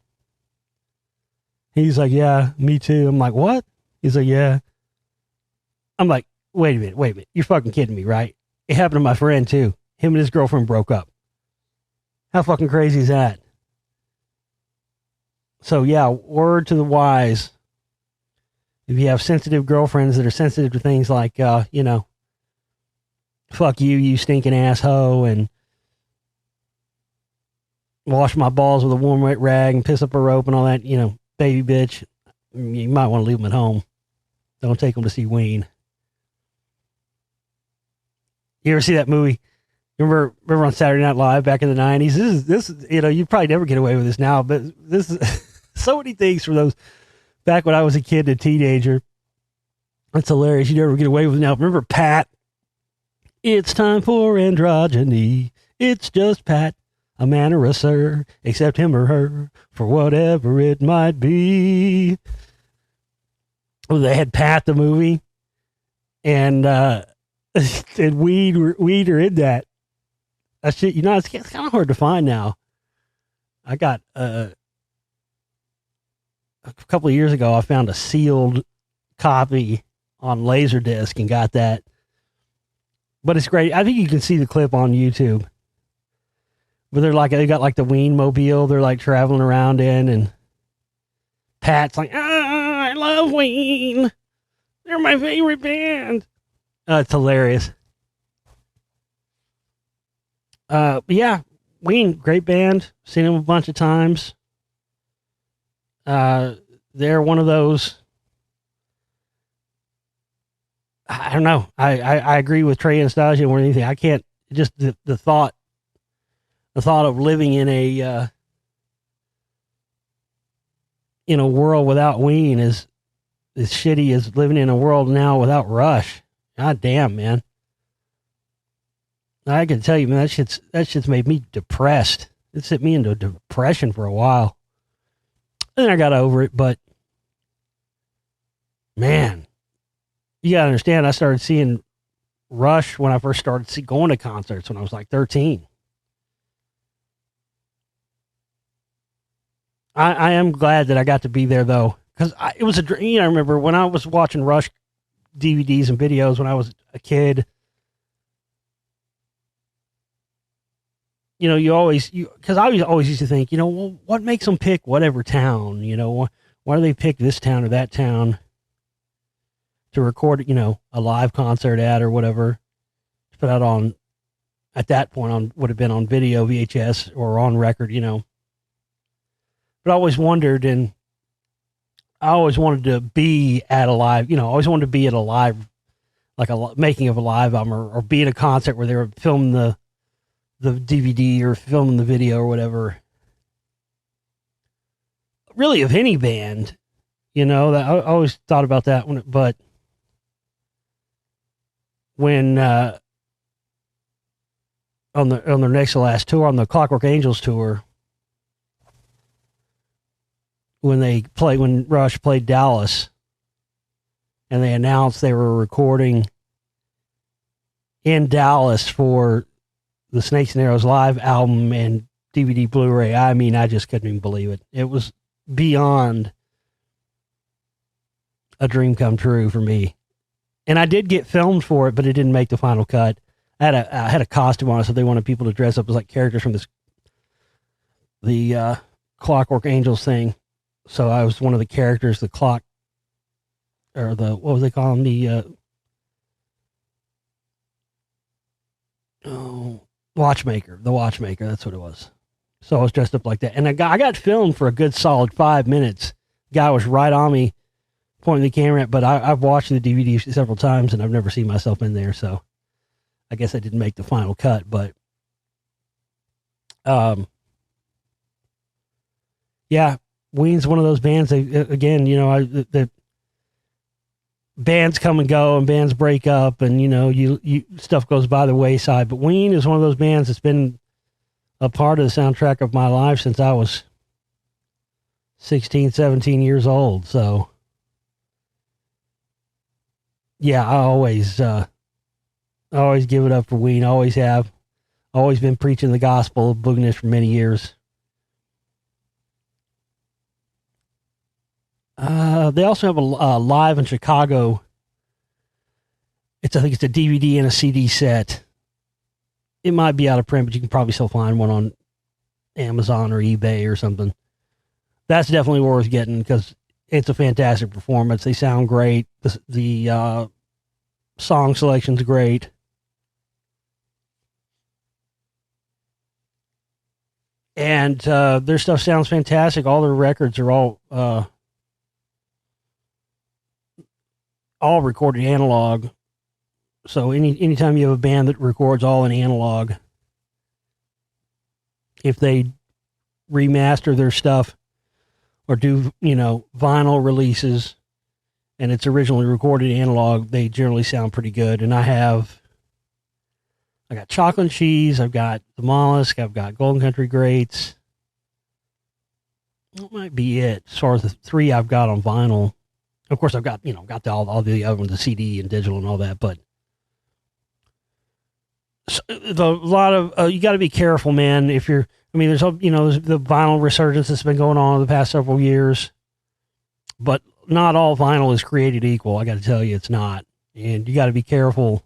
He's like, yeah, me too. I'm like, what? He's like, yeah. I'm like, wait a minute. You're fucking kidding me, right? It happened to my friend too. Him and his girlfriend broke up. How fucking crazy is that? So yeah, word to the wise. If you have sensitive girlfriends that are sensitive to things like, you know, fuck you, you stinking asshole, and wash my balls with a warm wet rag and piss up a rope and all that, you know, baby bitch, you might want to leave them at home. Don't take them to see Ween. You ever see that movie? Remember on Saturday Night Live back in the 90s? This is, you know, you probably never get away with this now, but this is so many things from those back when I was a kid and a teenager. That's hilarious. You never get away with it now. Remember Pat? It's time for androgyny. It's just Pat, a man or a sir, accept him or her for whatever it might be. Well, they had Pat the movie, and Weed are in that. Shit, you know, it's kind of hard to find now. I got a couple of years ago, I found a sealed copy on Laserdisc and got that. But it's great. I think you can see the clip on YouTube. But they got like the Ween mobile they're like traveling around in, and Pat's like, I love Ween. They're my favorite band. It's hilarious. But yeah, Ween, great band. Seen them a bunch of times. They're one of those. I don't know. I agree with Trey Anastasia more than anything. I can't just the thought of living in a world without Ween is as shitty as living in a world now without Rush. God damn, man. I can tell you, man, that shit's made me depressed. It sent me into depression for a while. And then I got over it, but man, you gotta understand, I started seeing Rush when I first started going to concerts when I was like 13. I am glad that I got to be there though, because it was a dream. I remember when I was watching Rush DVDs and videos when I was a kid. You know, because I always used to think, you know, well, what makes them pick whatever town? You know, why do they pick this town or that town to record, you know, a live concert at or whatever, to put out on, at that point, would have been on video, VHS, or on record, you know. But I always wondered, and I always wanted to be at a live, you know, I always wanted to be at a live, like a making of a live album, or be at a concert where they were filming the DVD or filming the video or whatever. Really, of any band, you know, that I always thought about that one. But when on their next to last tour, on the Clockwork Angels tour, when Rush played Dallas, and they announced they were recording in Dallas for the Snakes and Arrows live album and DVD Blu-ray, I mean, I just couldn't even believe it. It was beyond a dream come true for me. And I did get filmed for it, but it didn't make the final cut. I had a costume on it, so they wanted people to dress up as like characters from the Clockwork Angels thing. So I was one of the characters, the clock or the, what was they calling watchmaker, the watchmaker. That's what it was. So I was dressed up like that. And I got filmed for a good solid 5 minutes. The guy was right on me, pointing the camera at, but I've watched the DVD several times and I've never seen myself in there. So I guess I didn't make the final cut, but, yeah, Ween's one of those bands that, again, you know, the bands come and go and bands break up and, you know, you stuff goes by the wayside. But Ween is one of those bands that's been a part of the soundtrack of my life since I was 16, 17 years old. So, yeah, I always give it up for Ween. Always have. Always been preaching the gospel of booginess for many years. They also have a live in Chicago. I think it's a DVD and a CD set. It might be out of print, but you can probably still find one on Amazon or eBay or something. That's definitely worth getting because it's a fantastic performance. They sound great. The song selection's great. And their stuff sounds fantastic. All their records are all recorded analog. So anytime you have a band that records all in analog, if they remaster their stuff or do, you know, vinyl releases and it's originally recorded analog, they generally sound pretty good. And I got Chocolate and Cheese, I've got The Mollusk, I've got Golden Country Greats. That might be it as far as the three I've got on vinyl. Of course, I've got, you know, all the other ones, the CD and digital and all that, but you got to be careful, man. There's, you know, the vinyl resurgence that's been going on the past several years, but not all vinyl is created equal. I got to tell you, it's not. And you got to be careful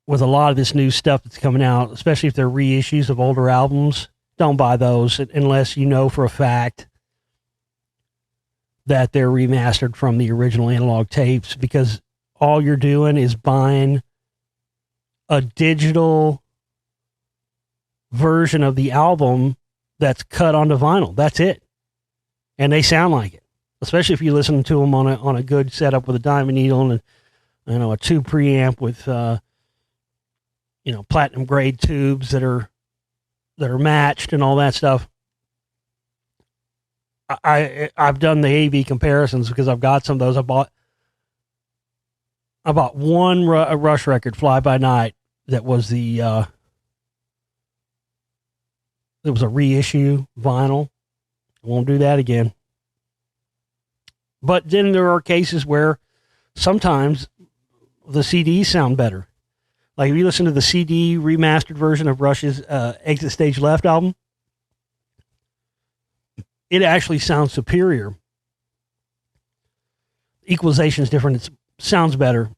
with a lot of this new stuff that's coming out, especially if they're reissues of older albums. Don't buy those unless you know for a fact that they're remastered from the original analog tapes, because all you're doing is buying a digital version of the album that's cut onto vinyl. That's it. And they sound like it, especially if you listen to them on a good setup with a diamond needle and a 2 preamp with platinum grade tubes that are matched and all that stuff. I've done the AV comparisons because I've got some of those. I bought one Rush record, Fly By Night, that was it was a reissue vinyl. I won't do that again. But then there are cases where sometimes the CDs sound better. Like if you listen to the CD remastered version of Rush's Exit Stage Left album, it actually sounds superior. Equalization is different. It sounds better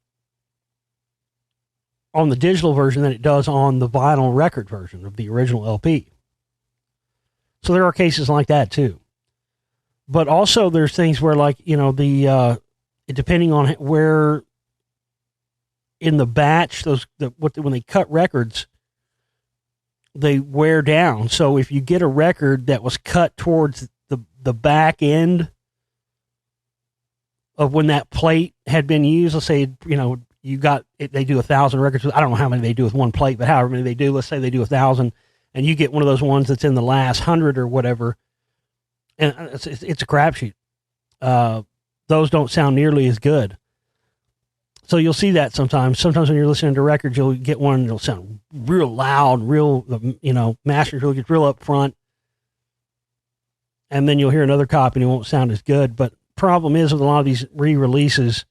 on the digital version than it does on the vinyl record version of the original LP. So there are cases like that too. But also there's things where, like, depending on where in the batch, when they cut records, they wear down. So if you get a record that was cut towards the back end of when that plate had been used, let's say, you got it, they do 1,000 records. I don't know how many they do with one plate, but however many they do, let's say they do 1,000, and you get one of those ones that's in the last 100 or whatever, and it's a crapshoot. Those don't sound nearly as good. So you'll see that sometimes. Sometimes when you're listening to records, you'll get one that'll sound real loud, masters will get real up front, and then you'll hear another copy and it won't sound as good. But problem is with a lot of these re-releases,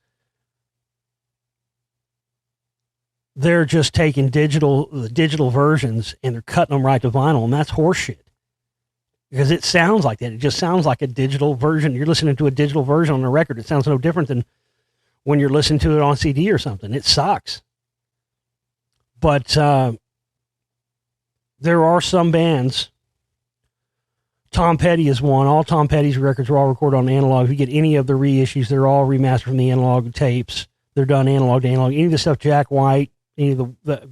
they're just taking the digital versions and they're cutting them right to vinyl, and that's horseshit. Because it sounds like that. It just sounds like a digital version. You're listening to a digital version on a record. It sounds no different than when you're listening to it on CD or something. It sucks. But there are some bands, Tom Petty is one. All Tom Petty's records are all recorded on analog. If you get any of the reissues, they're all remastered from the analog tapes. They're done analog to analog. Any of the stuff Jack White, any of the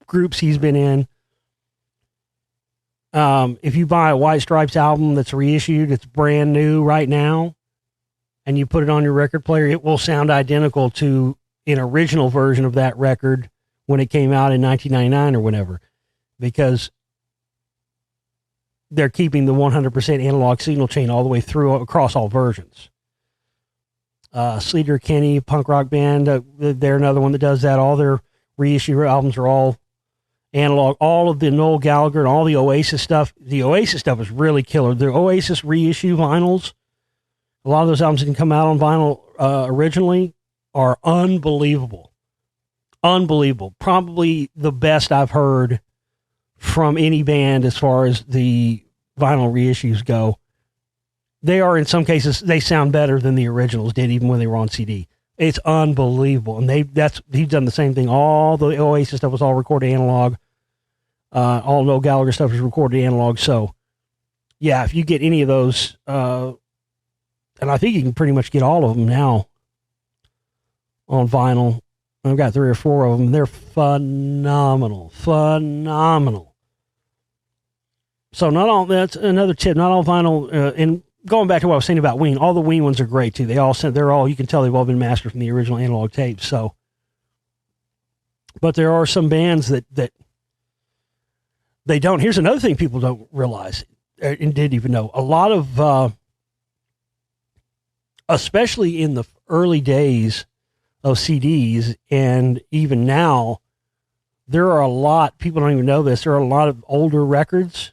groups he's been in. If you buy a White Stripes album that's reissued, it's brand new right now, and you put it on your record player, it will sound identical to an original version of that record when it came out in 1999 or whenever, because they're keeping the 100% analog signal chain all the way through across all versions. Sleater Kinney, punk rock band, they're another one that does that. All their reissue albums are all analog. All of the Noel Gallagher and all the Oasis stuff. The Oasis stuff is really killer. The Oasis reissue vinyls, a lot of those albums didn't come out on vinyl originally, are unbelievable. Unbelievable. Probably the best I've heard from any band as far as the vinyl reissues go. They are, in some cases, they sound better than the originals did, even when they were on CD. It's unbelievable. And he's done the same thing. All the Oasis stuff was all recorded analog. All Noel Gallagher stuff is recorded analog. So, yeah, if you get any of those, and I think you can pretty much get all of them now on vinyl. I've got 3 or 4 of them. They're phenomenal. Phenomenal. So that's another tip. Not all vinyl, and going back to what I was saying about Ween, all the Ween ones are great too. You can tell they've all been mastered from the original analog tapes. So, but there are some bands that they don't. Here's another thing people don't realize and didn't even know. A lot of, especially in the early days of CDs, and even now, there are a lot, people don't even know this, there are a lot of older records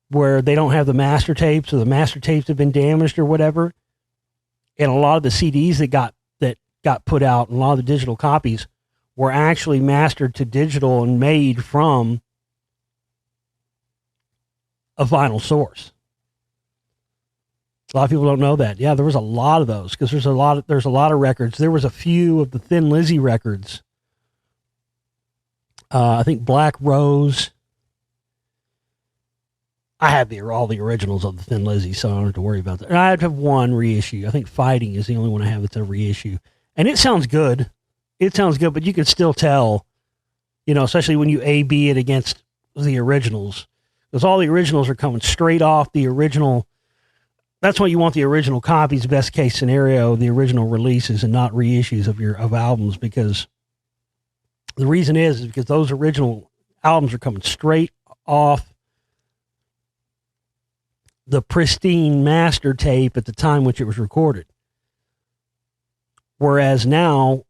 where they don't have the master tapes, or the master tapes have been damaged or whatever. And a lot of the CDs that got put out, and a lot of the digital copies, were actually mastered to digital and made from a vinyl source. A lot of people don't know that. Yeah, there was a lot of those, because there's a lot of records. There was a few of the Thin Lizzy records. I think Black Rose. I have all the originals of the Thin Lizzy, so I don't have to worry about that. And I have one reissue. I think Fighting is the only one I have that's a reissue. And it sounds good. It sounds good, but you can still tell, especially when you A/B it against the originals, because all the originals are coming straight off the original. That's why you want the original copies, best case scenario, the original releases, and not reissues of albums, because the reason is because those original albums are coming straight off the pristine master tape at the time which it was recorded. Whereas now,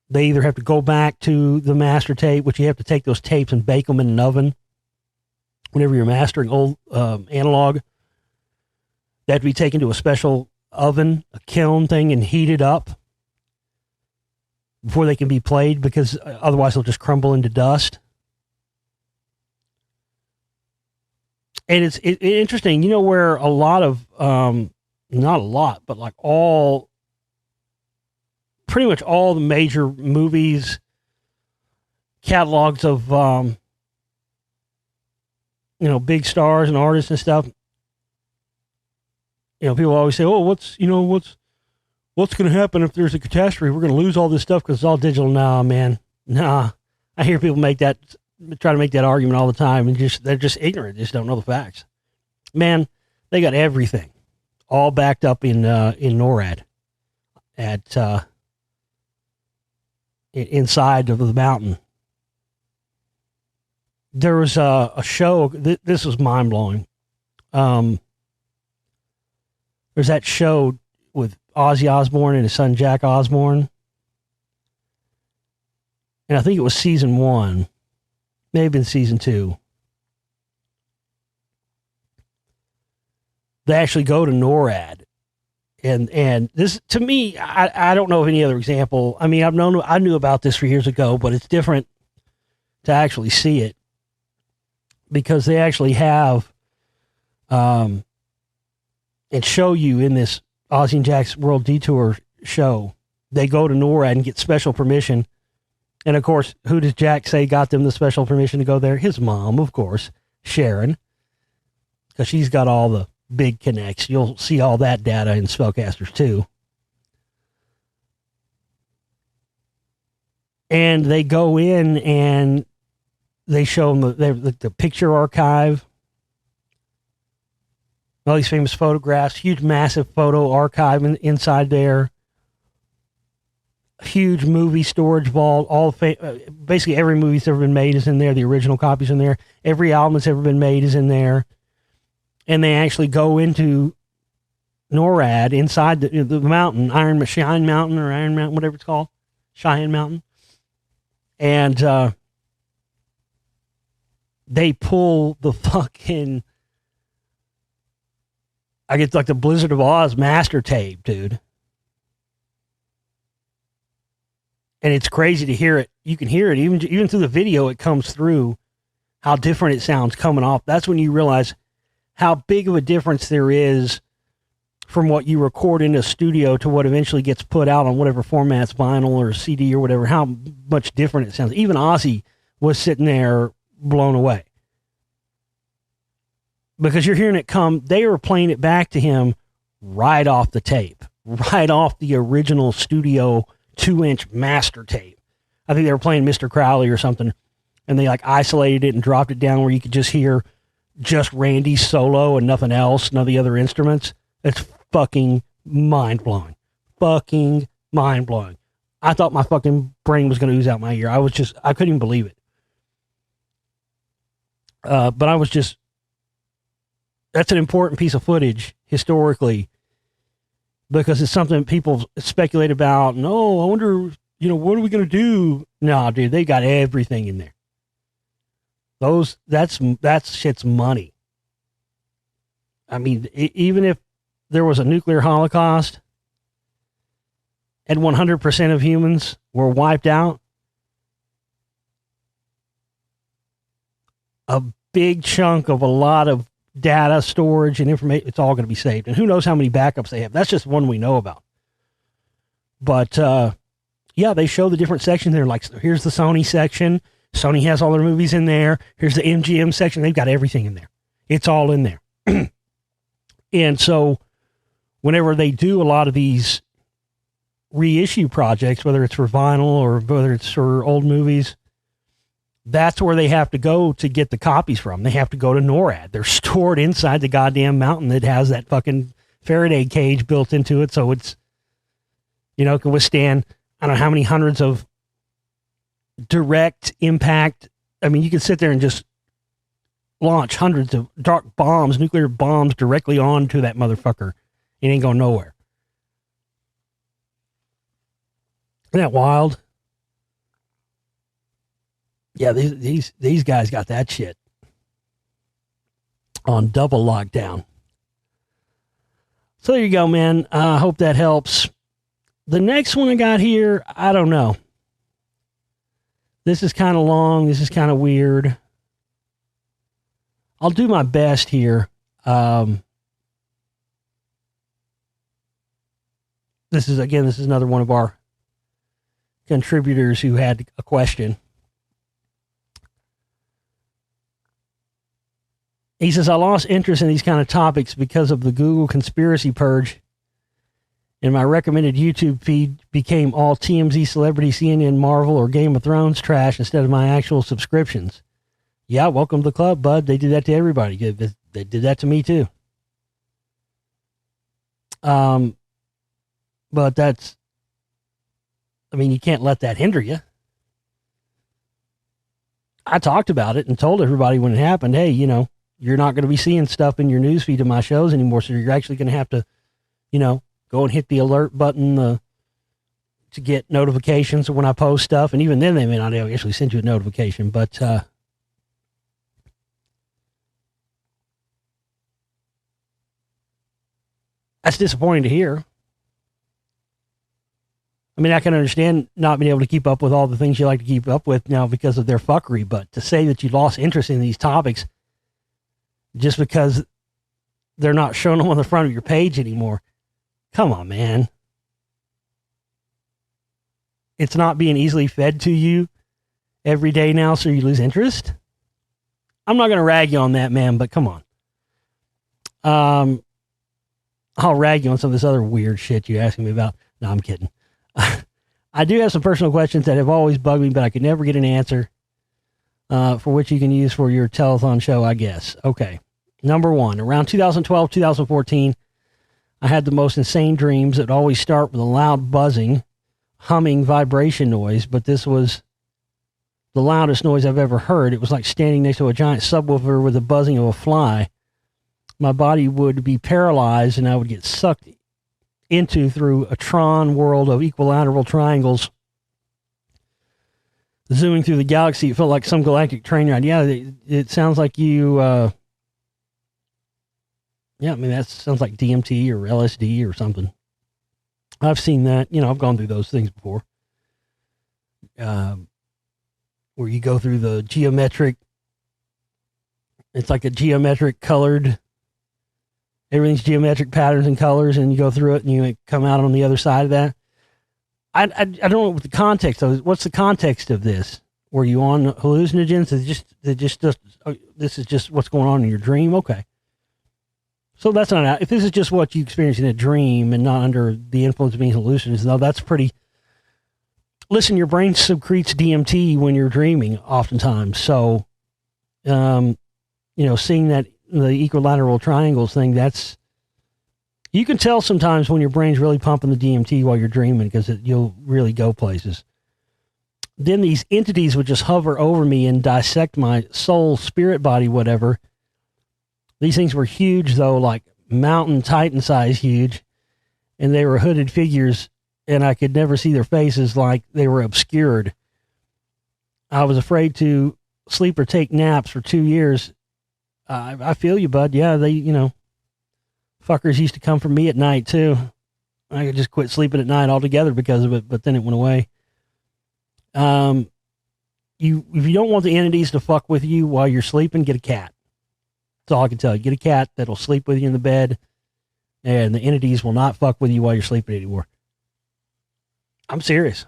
they either have to go back to the master tape, which you have to take those tapes and bake them in an oven. Whenever you're mastering old analog, they have to be taken to a special oven, a kiln thing, and heated up before they can be played, because otherwise they'll just crumble into dust. And it's interesting, where a lot of, not a lot, but like pretty much all the major movies, catalogs of, big stars and artists and stuff. People always say, "Oh, what's going to happen if there's a catastrophe? We're going to lose all this stuff because it's all digital." Nah, man. Nah. I hear people try to make that argument all the time, and they're just ignorant. They just don't know the facts. Man, they got everything all backed up in NORAD inside of the mountain. There was a show. This was mind blowing. There's that show with Ozzy Osbourne and his son Jack Osbourne, and I think it was season 1. May have been season 2. They actually go to NORAD. And this, to me, I don't know of any other example. I mean, I knew about this for years ago, but it's different to actually see it, because they actually have, and show you in this Ozzy and Jack's World Detour show, they go to NORAD and get special permission. And of course, who does Jack say got them the special permission to go there? His mom, of course, Sharon. because she's got all the big connects. You'll see all that data in Spellcasters too. And they go in and they show them the picture archive, all these famous photographs, huge, massive photo archive inside there, huge movie storage vault. Basically every movie that's ever been made is in there. The original copies in there. Every album that's ever been made is in there. And they actually go into NORAD inside the mountain, Cheyenne Mountain or Iron Mountain, whatever it's called, Cheyenne Mountain. And they pull the fucking, I get like the Blizzard of Oz master tape, dude. And it's crazy to hear it. You can hear it even through the video. It comes through how different it sounds coming off. That's when you realize how big of a difference there is from what you record in a studio to what eventually gets put out on whatever formats, vinyl or CD or whatever, how much different it sounds. Even Ozzy was sitting there blown away. Because you're hearing it come, they were playing it back to him right off the tape, right off the original studio 2-inch master tape. I think they were playing Mr. Crowley or something, and they like isolated it and dropped it down where you could just hear just Randy's solo and nothing else, none of the other instruments. It's fucking mind-blowing. Fucking mind-blowing. I thought my fucking brain was going to ooze out my ear. I couldn't even believe it. But I was just, that's an important piece of footage historically, because it's something people speculate about. No, I wonder, what are we going to do? No, dude, they got everything in there. That's shit's money. I mean, even if there was a nuclear holocaust and 100% of humans were wiped out, a big chunk of a lot of data storage and information, it's all going to be saved. And who knows how many backups they have. That's just one we know about. But, yeah, they show the different sections there. Like, here's the Sony section. Sony has all their movies in there. Here's the MGM section. They've got everything in there. It's all in there. And so whenever they do a lot of these reissue projects, whether it's for vinyl or whether it's for old movies, that's where they have to go to get the copies from. They have to go to NORAD. They're stored inside the goddamn mountain that has that fucking Faraday cage built into it. So it's, can withstand, I don't know how many hundreds of direct impact. I mean, you can sit there and just launch hundreds of dark bombs, nuclear bombs directly onto that motherfucker. It ain't going nowhere. Isn't that wild? Yeah, these guys got that shit on double lockdown. So there you go, man. I hope that helps. The next one I got here, I don't know. This is kind of long. This is kind of weird. I'll do my best here. This is another one of our contributors who had a question. He says, I lost interest in these kind of topics because of the Google conspiracy purge, and my recommended YouTube feed became all TMZ, Celebrity, CNN, Marvel, or Game of Thrones trash instead of my actual subscriptions. Yeah, welcome to the club, bud. They did that to everybody. They did that to me, too. But you can't let that hinder you. I talked about it and told everybody when it happened, hey, you're not going to be seeing stuff in your newsfeed of my shows anymore, so you're actually going to have to, go and hit the alert button to get notifications when I post stuff. And even then, they may not actually send you a notification, but that's disappointing to hear. I mean, I can understand not being able to keep up with all the things you like to keep up with now because of their fuckery, but to say that you lost interest in these topics just because they're not showing them on the front of your page anymore. Come on, man. It's not being easily fed to you every day now, so you lose interest? I'm not going to rag you on that, man, but come on. I'll rag you on some of this other weird shit you're asking me about. No, I'm kidding. I do have some personal questions that have always bugged me, but I could never get an answer, for which you can use for your telethon show, I guess. Okay. Number one, around 2012, 2014, I had the most insane dreams that always start with a loud buzzing, humming vibration noise, but this was the loudest noise I've ever heard. It was like standing next to a giant subwoofer with the buzzing of a fly. My body would be paralyzed and I would get sucked into through a Tron world of equilateral triangles. Zooming through the galaxy, it felt like some galactic train ride. Yeah, it sounds like you, yeah, I mean, that sounds like DMT or LSD or something. I've seen that. You know, I've gone through those things before. Where you go through the geometric, it's like a geometric colored, everything's geometric patterns and colors, and you go through it and you come out on the other side of that. I don't know what the context of. What's the context of this? Were you on hallucinogens? This is just what's going on in your dream? Okay. So that's not out. If this is just what you experience in a dream and not under the influence of being hallucinogens, though, that's pretty. Listen, your brain secretes DMT when you're dreaming, oftentimes. So, you know, seeing that the equilateral triangles thing, that's, you can tell sometimes when your brain's really pumping the DMT while you're dreaming, because you'll really go places. Then these entities would just hover over me and dissect my soul, spirit body, whatever. These things were huge, though, like mountain titan size huge, and they were hooded figures, and I could never see their faces, like they were obscured. I was afraid to sleep or take naps for 2 years. I feel you, bud. Yeah, they, you know, fuckers used to come for me at night, too. I could just quit sleeping at night altogether because of it, but then it went away. If you don't want the entities to fuck with you while you're sleeping, get a cat. That's all I can tell you. Get a cat that'll sleep with you in the bed, and the entities will not fuck with you while you're sleeping anymore. I'm serious.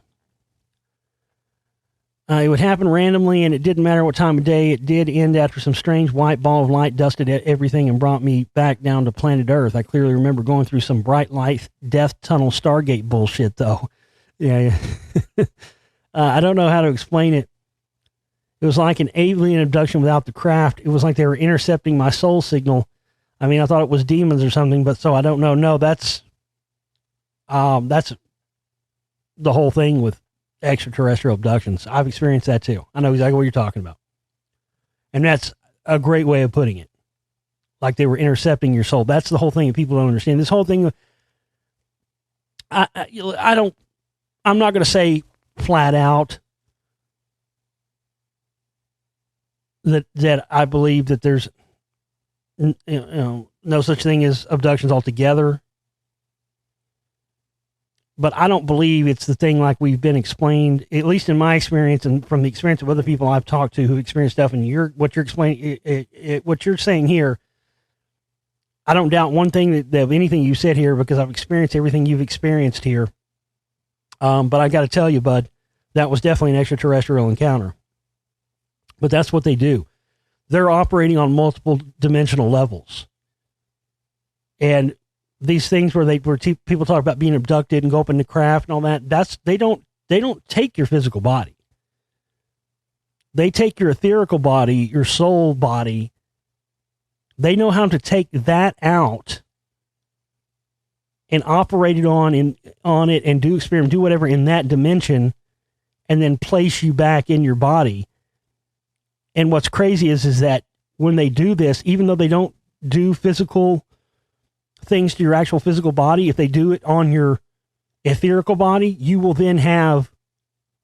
It would happen randomly, and it didn't matter what time of day. It did end after some strange white ball of light dusted everything and brought me back down to planet Earth. I clearly remember going through some bright light death tunnel Stargate bullshit, though. Yeah. I don't know how to explain it. It was like an alien abduction without the craft. It was like they were intercepting my soul signal. I mean, I thought it was demons or something, but so I don't know. No, that's the whole thing with extraterrestrial abductions. I've experienced that too. I know exactly what you're talking about. And that's a great way of putting it. Like they were intercepting your soul. That's the whole thing that people don't understand. This whole thing, I'm not going to say flat out that I believe that there's no such thing as abductions altogether. But I don't believe it's the thing like we've been explained, at least in my experience and from the experience of other people I've talked to who experienced stuff. And what you're explaining, what you're saying here, I don't doubt one thing that of anything you said here, because I've experienced everything you've experienced here. But I got to tell you, bud, that was definitely an extraterrestrial encounter. But that's what they do. They're operating on multiple dimensional levels. And these things where people talk about being abducted and go up in the craft and all that, they don't take your physical body. They take your etherical body, your soul body. They know how to take that out and operate it on it and do experiment, do whatever in that dimension, and then place you back in your body. And what's crazy is that when they do this, even though they don't do physical things to your actual physical body, if they do it on your etherical body, you will then have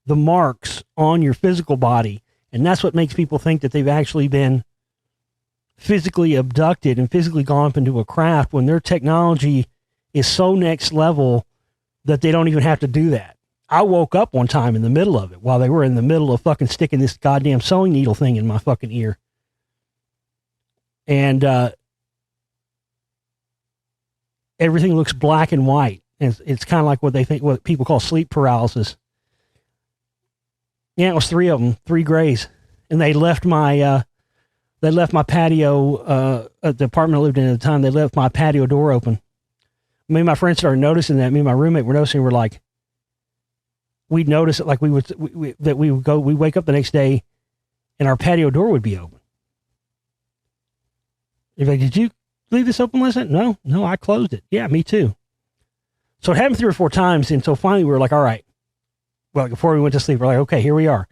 the marks on your physical body. And that's what makes people think that they've actually been physically abducted and physically gone up into a craft, when their technology is so next level that they don't even have to do that. I woke up one time in the middle of it while they were in the middle of fucking sticking this goddamn sewing needle thing in my fucking ear. And everything looks black and white. And it's kind of like what people call sleep paralysis. Yeah, it was 3 of them, 3 grays. And they left my they left my patio, at the apartment I lived in at the time, they left my patio door open. Me and my friends started noticing that. Me and my roommate were noticing. We're like, we'd notice it, like we would wake up the next day and our patio door would be open. He's like, did you leave this open last night? No, I closed it. Yeah, me too. So it happened 3 or 4 times. And so finally we were like, all right, well, before we went to sleep, we're like, okay, here we are.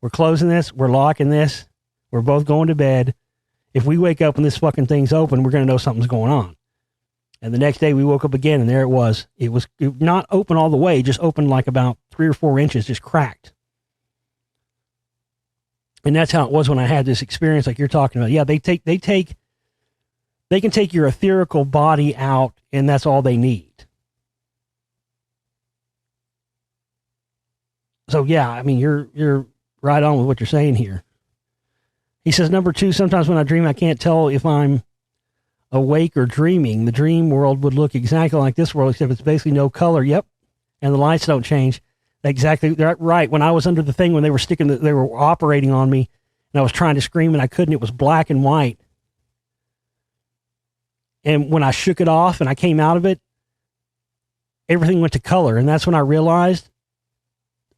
We're closing this. We're locking this. We're both going to bed. If we wake up and this fucking thing's open, we're going to know something's going on. And the next day we woke up again and there it was. It was not open all the way, just open like about 3 or 4 inches, just cracked. And that's how it was when I had this experience like you're talking about. Yeah, they can take your etherical body out and that's all they need. So yeah, I mean, you're right on with what you're saying here. He says, number 2, sometimes when I dream, I can't tell if I'm awake or dreaming. The dream world would look exactly like this world, except it's basically no color. Yep. And the lights don't change. Exactly. They're right. When I was under the thing, when they were operating on me and I was trying to scream and I couldn't, it was black and white. And when I shook it off and I came out of it, everything went to color. And that's when I realized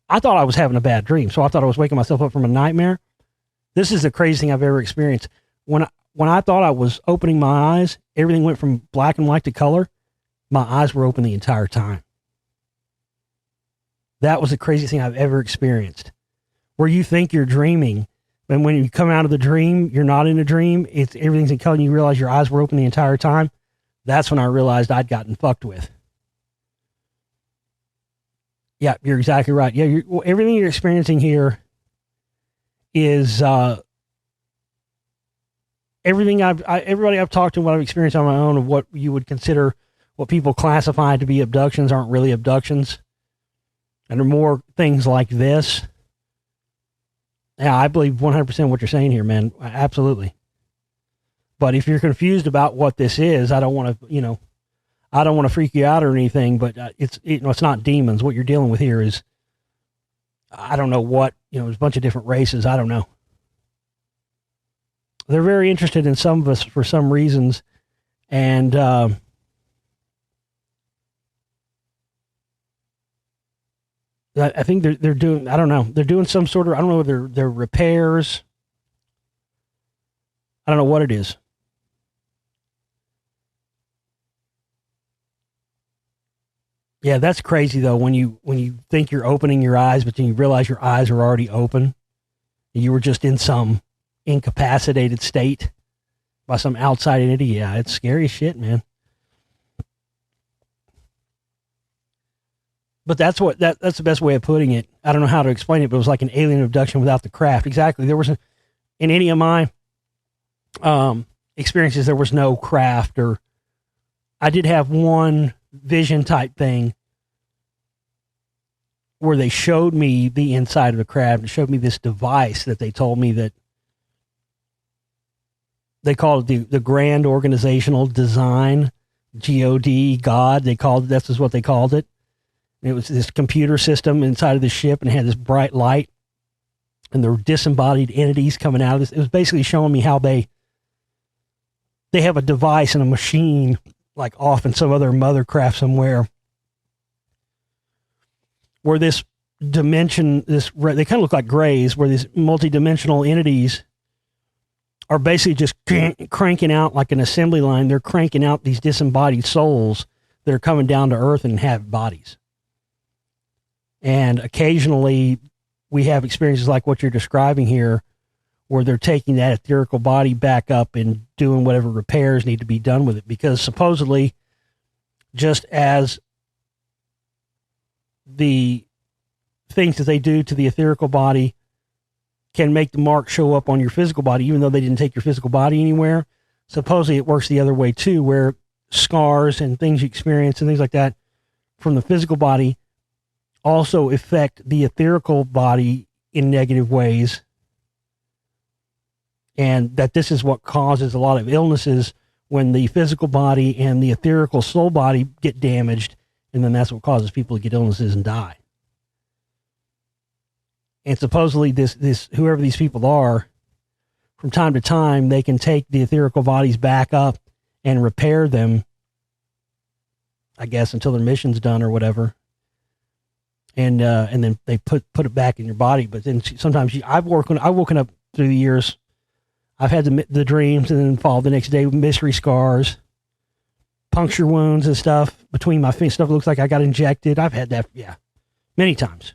I thought I was having a bad dream. So I thought I was waking myself up from a nightmare. This is the craziest thing I've ever experienced. When I thought I was opening my eyes, everything went from black and white to color. My eyes were open the entire time. That was the craziest thing I've ever experienced. Where you think you're dreaming, and when you come out of the dream, you're not in a dream. Everything's in color and you realize your eyes were open the entire time. That's when I realized I'd gotten fucked with. Yeah, you're exactly right. Yeah, everything you're experiencing here is everything everybody I've talked to, what I've experienced on my own, of what you would consider, what people classify to be abductions aren't really abductions. And there are more things like this. Yeah, I believe 100% what you're saying here, man. Absolutely. But if you're confused about what this is, I don't want to freak you out or anything, but it's not demons. What you're dealing with here is, I don't know what, there's a bunch of different races. I don't know. They're very interested in some of us for some reasons. And, I think they're doing, I don't know, they're doing some sort of, I don't know whether they're repairs. I don't know what it is. Yeah, that's crazy though. When you think you're opening your eyes, but then you realize your eyes are already open. You were just in some incapacitated state by some outside entity. Yeah, it's scary as shit, man. But that's the best way of putting it. I don't know how to explain it, but it was like an alien abduction without the craft. Exactly. There was in any of my experiences, there was no craft, or I did have one vision type thing where they showed me the inside of the craft and showed me this device that they told me that they called it the Grand Organizational Design, God. That's just what they called it. And it was this computer system inside of the ship and it had this bright light and there were disembodied entities coming out of this. It was basically showing me how they have a device and a machine like off in some other mothercraft somewhere where this dimension, they kind of look like grays, where these multidimensional entities are basically just cranking out like an assembly line. They're cranking out these disembodied souls that are coming down to earth and have bodies. And occasionally we have experiences like what you're describing here, where they're taking that etherical body back up and doing whatever repairs need to be done with it. Because supposedly, just as the things that they do to the etherical body can make the mark show up on your physical body, even though they didn't take your physical body anywhere, supposedly it works the other way too, where scars and things you experience and things like that from the physical body also affect the etherical body in negative ways. And that this is what causes a lot of illnesses when the physical body and the etherical soul body get damaged. And then that's what causes people to get illnesses and die. And supposedly this whoever these people are, from time to time, they can take the etherical bodies back up and repair them, I guess, until their mission's done or whatever. And then they put it back in your body. But then sometimes I've woken up through the years. I've had the dreams and then fall the next day with mystery scars, puncture wounds and stuff between my feet. Stuff looks like I got injected. I've had that, yeah, many times.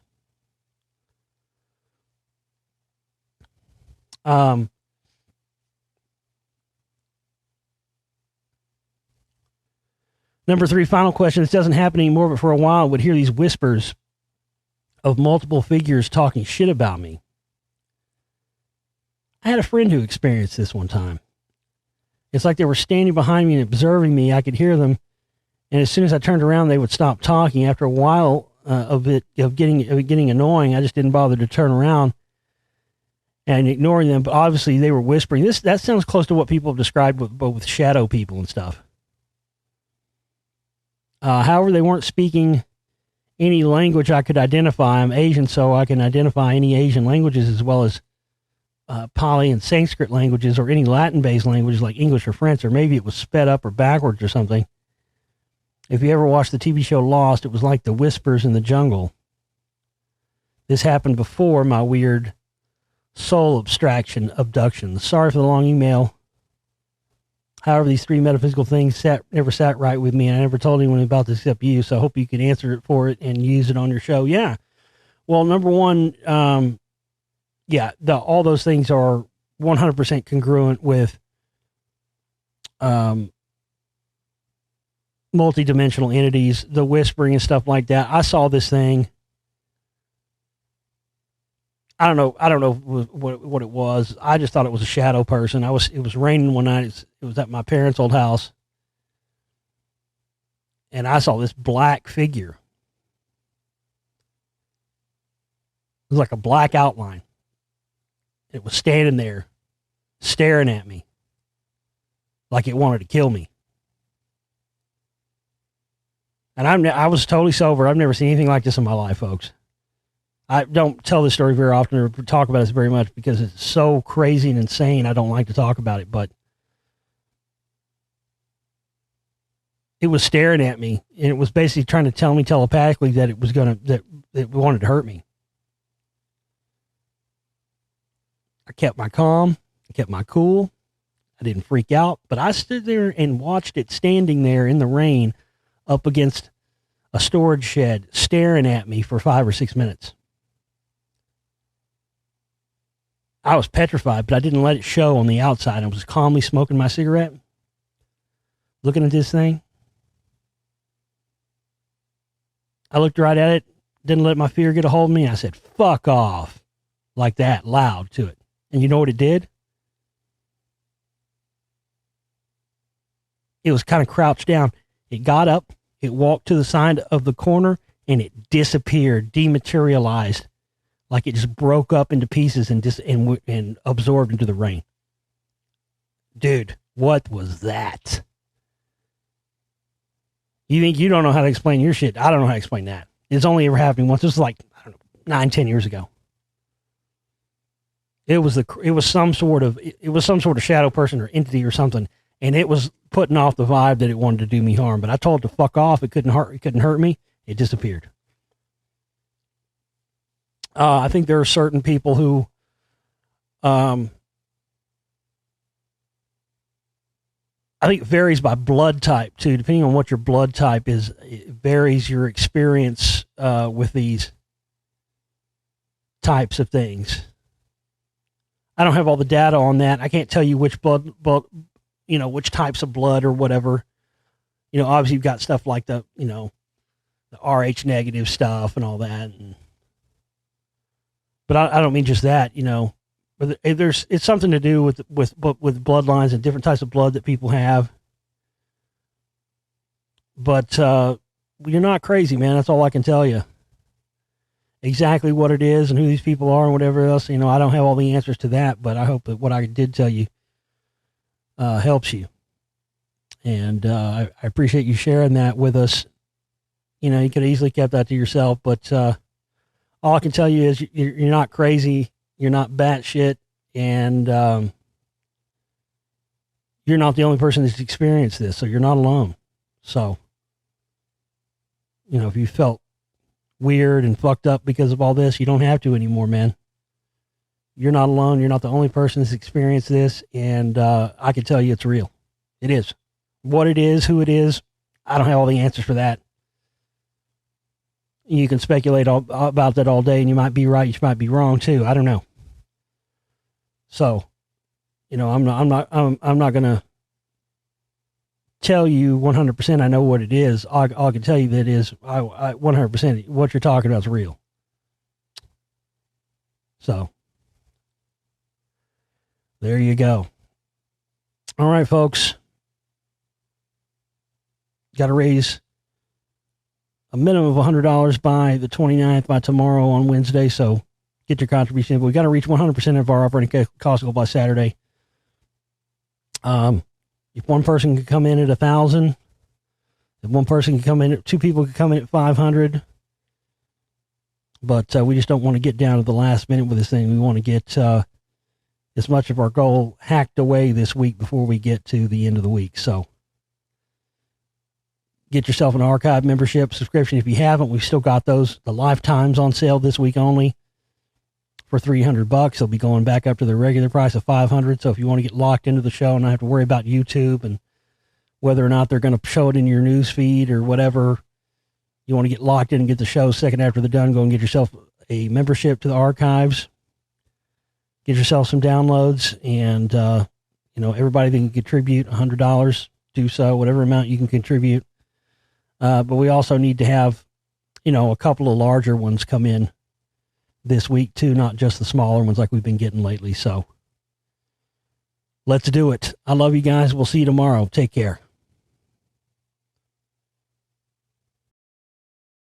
Number 3, final question. This doesn't happen anymore, but for a while I would hear these whispers of multiple figures talking shit about me. I had a friend who experienced this one time. It's like they were standing behind me and observing me. I could hear them, and as soon as I turned around, they would stop talking. After a while of getting annoying, I just didn't bother to turn around and ignoring them. But obviously, they were whispering. That sounds close to what people have described with shadow people and stuff. However, they weren't speaking any language I could identify. I'm Asian, so I can identify any Asian languages as well as Pali and Sanskrit languages, or any Latin-based languages like English or French, or maybe it was sped up or backwards or something. If you ever watched the TV show Lost, it was like the whispers in the jungle. This happened before my weird soul abduction. Sorry for the long email. However, these 3 metaphysical things never sat right with me, and I never told anyone about this except you, so I hope you can answer it for it and use it on your show. Yeah. Well, number one, all those things are 100% congruent with multidimensional entities, the whispering and stuff like that. I saw this thing. I don't know what it was. I just thought it was a shadow person. It was raining one night. It was at my parents' old house. And I saw this black figure. It was like a black outline. It was standing there, staring at me, like it wanted to kill me. And I was totally sober. I've never seen anything like this in my life, folks. I don't tell this story very often or talk about this very much because it's so crazy and insane. I don't like to talk about it, but it was staring at me, and it was basically trying to tell me telepathically that that it wanted to hurt me. I kept my calm. I kept my cool. I didn't freak out, but I stood there and watched it standing there in the rain up against a storage shed, staring at me for 5 or 6 minutes. I was petrified, but I didn't let it show on the outside. I was calmly smoking my cigarette, looking at this thing. I looked right at it, didn't let my fear get a hold of me. I said, fuck off, like that, loud to it. And you know what it did? It was kind of crouched down. It got up, it walked to the side of the corner, and it disappeared, dematerialized. Like it just broke up into pieces and absorbed into the rain. Dude, what was that? You think you don't know how to explain your shit? I don't know how to explain that. It's only ever happening once. This was like, I don't know, 9-10 years ago. It was some sort of shadow person or entity or something, and it was putting off the vibe that it wanted to do me harm. But I told it to fuck off. It couldn't hurt me. It disappeared. I think there are certain people who, I think it varies by blood type too. Depending on what your blood type is, it varies your experience with these types of things. I don't have all the data on that. I can't tell you which blood, which types of blood or whatever. Obviously you've got stuff like the RH negative stuff and all that. But I don't mean just that, but it's something to do with bloodlines and different types of blood that people have. But you're not crazy, man. That's all I can tell you. Exactly what it is and who these people are and whatever else, I don't have all the answers to that, but I hope that what I did tell you helps you. And I appreciate you sharing that with us. You could have easily kept that to yourself, but all I can tell you is you're not crazy, you're not batshit, and you're not the only person that's experienced this, so you're not alone. So, if you felt weird and fucked up because of all this, you don't have to anymore, man. You're not alone. You're not the only person that's experienced this, and I can tell you it's real. It is. What it is, who it is, I don't have all the answers for that. You can speculate about that all day, and you might be right, you might be wrong too. I don't know. So, I'm not going to tell you 100% I know what it is. I can tell you that it is 100% what you're talking about is real. So, there you go. All right, folks. Got to raise a minimum of $100 by the 29th, by tomorrow on Wednesday. So get your contribution in. But we got to reach 100% of our operating cost goal by Saturday. If one person could come in at 1,000, if one person can come in at, 2 people could come in at 500. But we just don't want to get down to the last minute with this thing. We want to get as much of our goal hacked away this week before we get to the end of the week. So get yourself an archive membership subscription. If you haven't, we've still got those. The lifetimes on sale this week only for $300. They'll be going back up to the regular price of $500. So if you want to get locked into the show and not have to worry about YouTube and whether or not they're going to show it in your news feed or whatever, you want to get locked in and get the show second after they're done, go and get yourself a membership to the archives. Get yourself some downloads, and everybody that can contribute $100, do so, whatever amount you can contribute. But we also need to have, a couple of larger ones come in this week too, not just the smaller ones like we've been getting lately. So let's do it. I love you guys. We'll see you tomorrow. Take care.